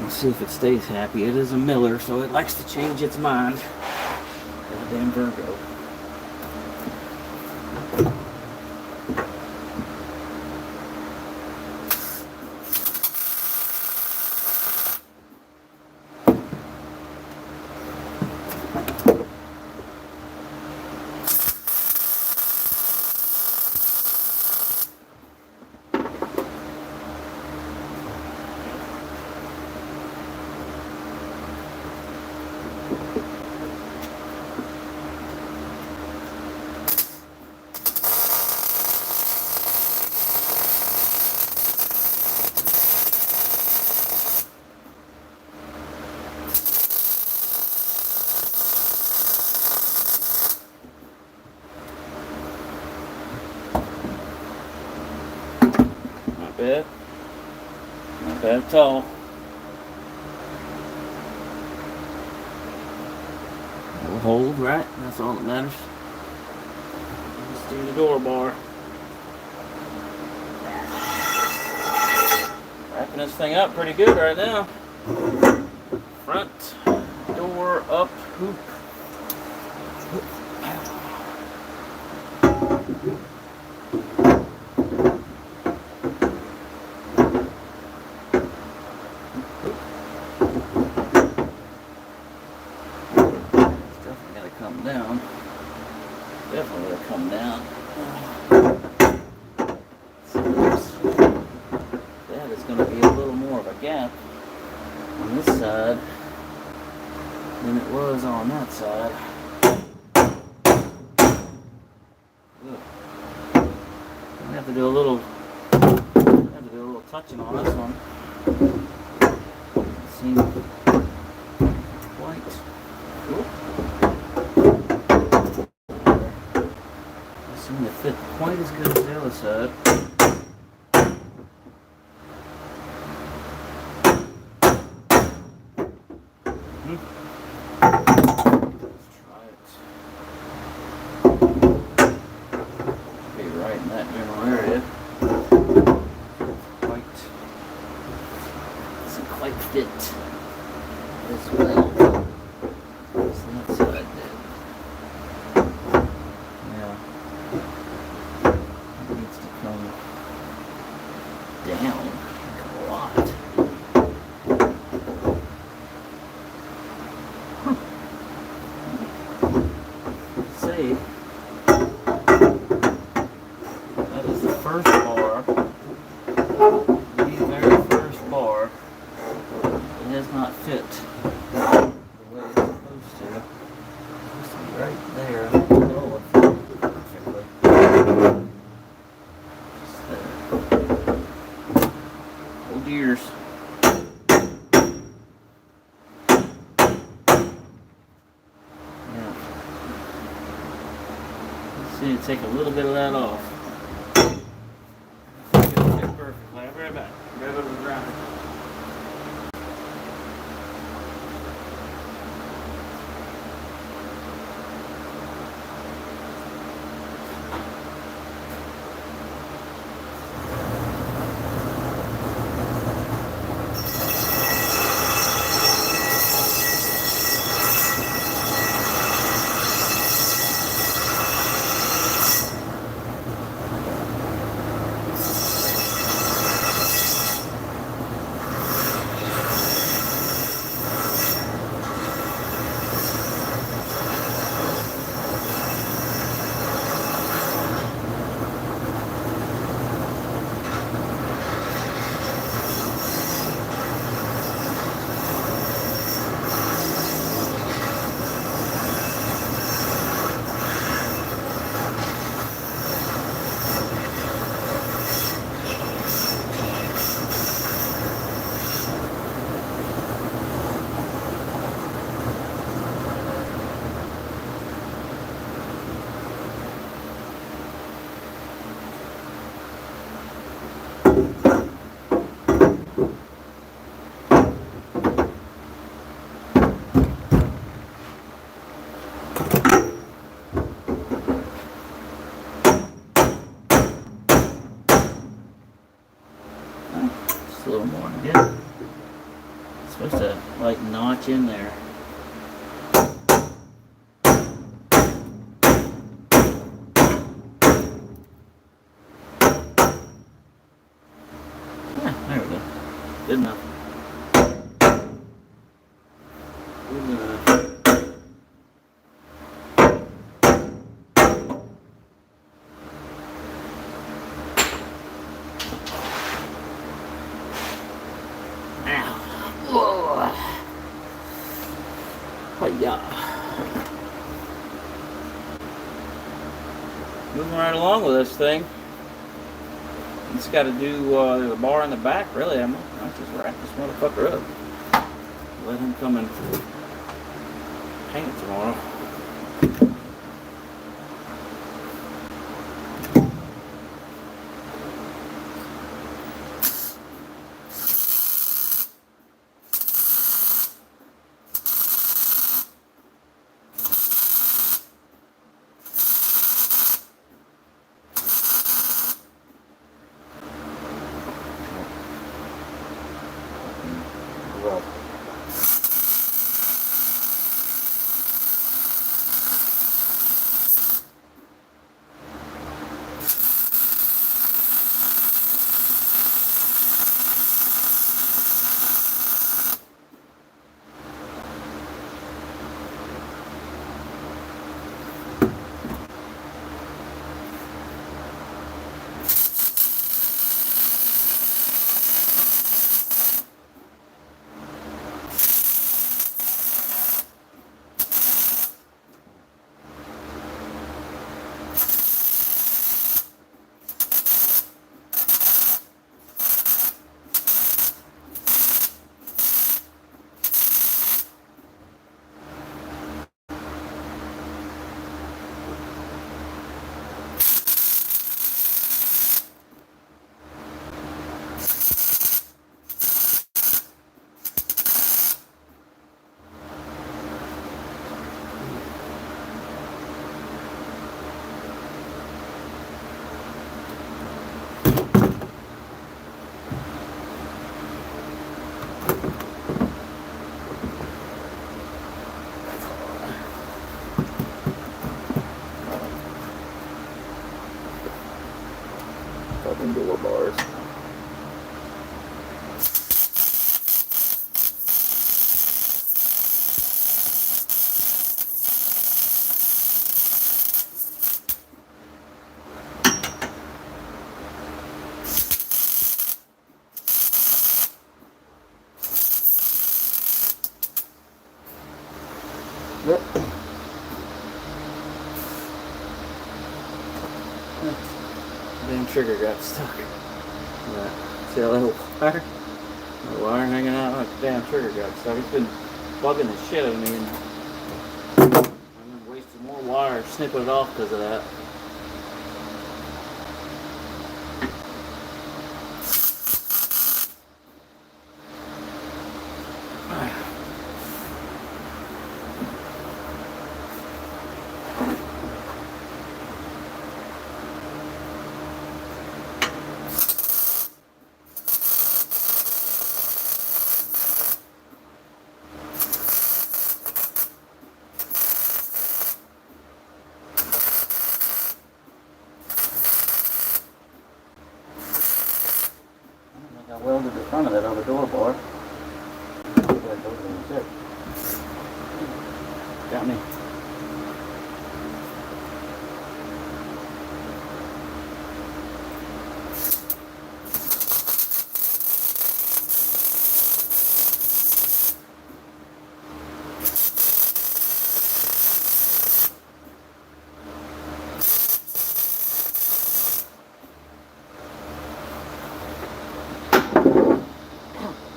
Let's see if it stays happy. It is a Miller, so it likes to change its mind. Goddamn Virgo. Not bad. Not bad at all. It'll hold, right? That's all that matters. Just do the door bar. Wrapping this thing up pretty good right now. Front door up hoop. Down. Definitely gonna come down. So that is gonna be a little more of a gap on this side than it was on that side. I have to do a little touching on this one. It seems quite cool. Seem to fit quite as good as the other side. Let's try it. Be right in that general area. Doesn't quite fit as well as that side did. Yeah. Needs to come down a lot. See, that is the first bar, the very first bar. It has not fit the way it's supposed to. It's supposed to be right there. Oh, it fit perfectly. Deers. Yeah. Let's see, take a little bit of that off. It'll fit perfectly. I'll be right back. Grab it over the grinder. much in there. There we go. Good enough. Moving right along with this thing. It's got to do the bar in the back, really. I might just wrap this motherfucker up. Let him come and paint it tomorrow. Fucking door bars. Yep. Damn trigger got stuck. Yeah. See that little wire? The wire hanging out like the damn trigger got stuck. It's been bugging the shit out of me, and I've been wasting more wire snipping it off because of that. I welded the front of that other door bar. Got me.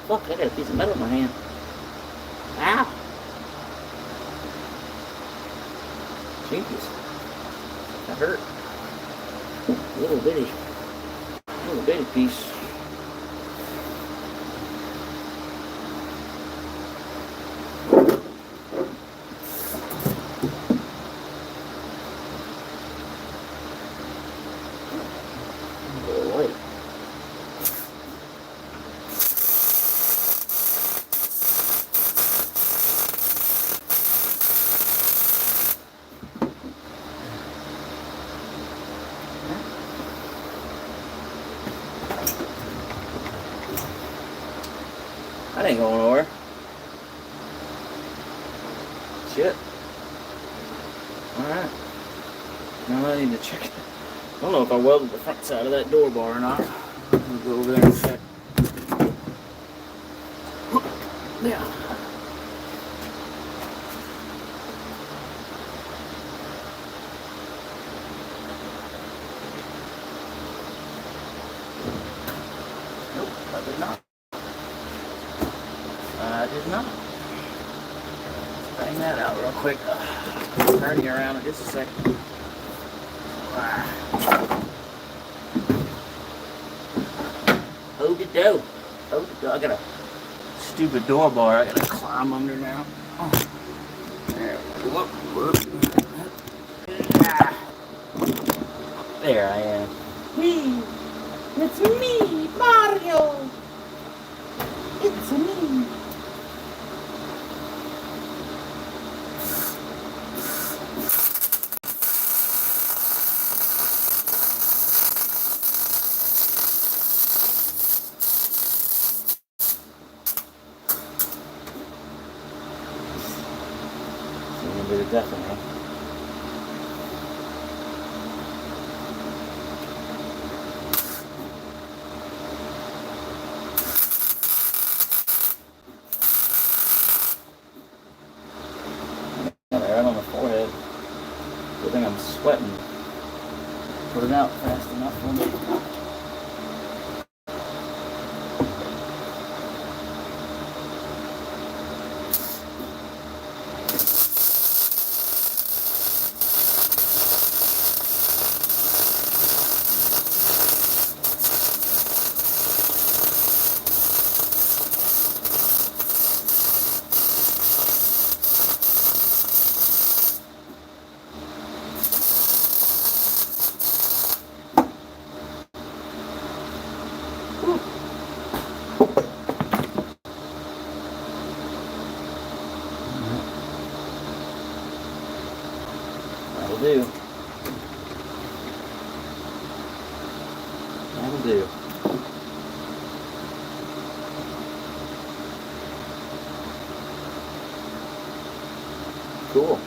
Fuck, I got a piece of metal in my hand. Ow! Jesus. That hurt. Little bitty piece. That ain't going nowhere. Shit. Alright. Now I need to check it. I don't know if I welded the front side of that door bar or not. I'll go over there and check. Yeah. Nope, I did not. I did not. Bang that out real quick. Turn you around in just a second. Hold it down. Hold it down. I got a stupid door bar I gotta climb under now. Oh. There we go. There I am. Me. It's me, Mario. It's me. Definitely. Right on the forehead. Good thing I'm sweating. Put it out fast enough for me. That'll do. That'll do. Cool.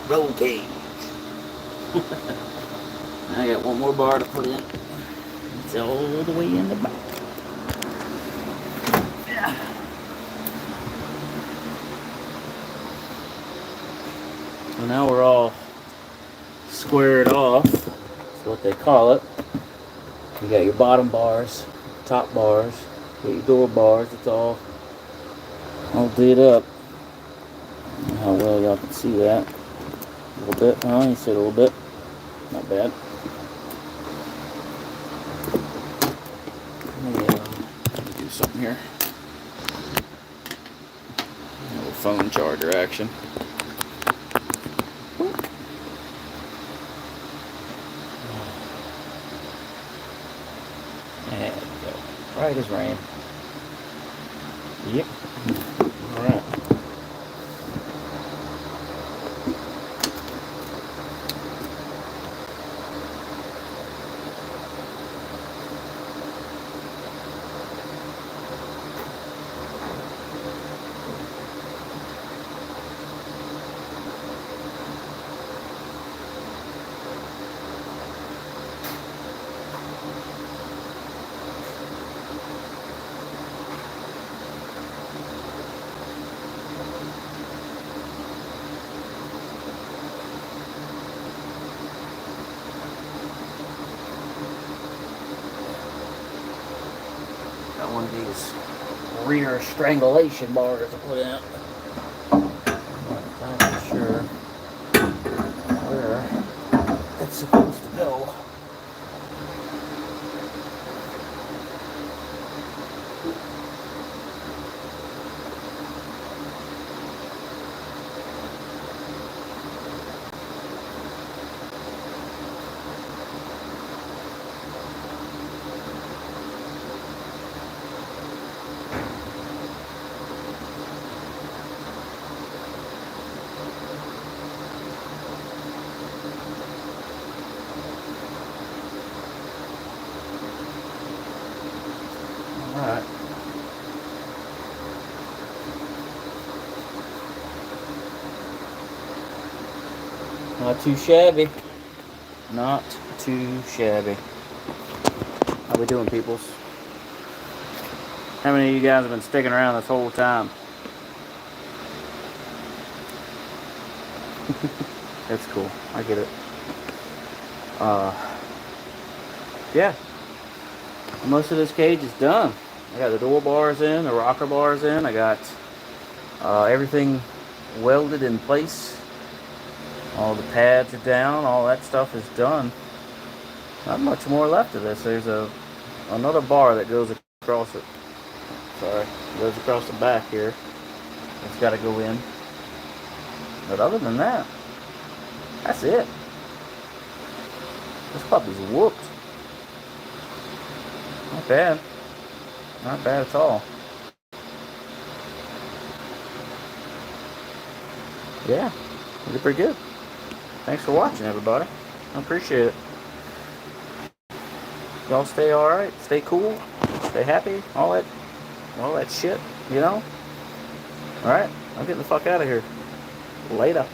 Roll cage. I got one more bar to put in. It's all the way in the back. Yeah. So now we're all squared off. That's what they call it. You got your bottom bars, top bars, you got your door bars. It's all did up. I don't know how well y'all can see that. A little bit, huh? You said a little bit. Not bad. Let me do something here. A little phone charger action. There we go. Right as rain. Yep. Alright. One of these rear strangulation bars to put in. I'm not sure where it's supposed to go. Not too shabby. Not too shabby. How we doing, peoples? How many of you guys have been sticking around this whole time? That's cool. I get it. Yeah. Most of this cage is done. I got the door bars in, the rocker bars in. I got everything welded in place. All the pads are down. All that stuff is done. Not much more left of this. There's another bar that goes across it. Sorry, goes across the back here. It's got to go in. But other than that, that's it. This puppy's whooped. Not bad. Not bad at all. Yeah, you did pretty good. Thanks for watching, everybody. I appreciate it. Y'all stay alright, stay cool, stay happy, all that shit, you know? Alright, I'm getting the fuck out of here. Later.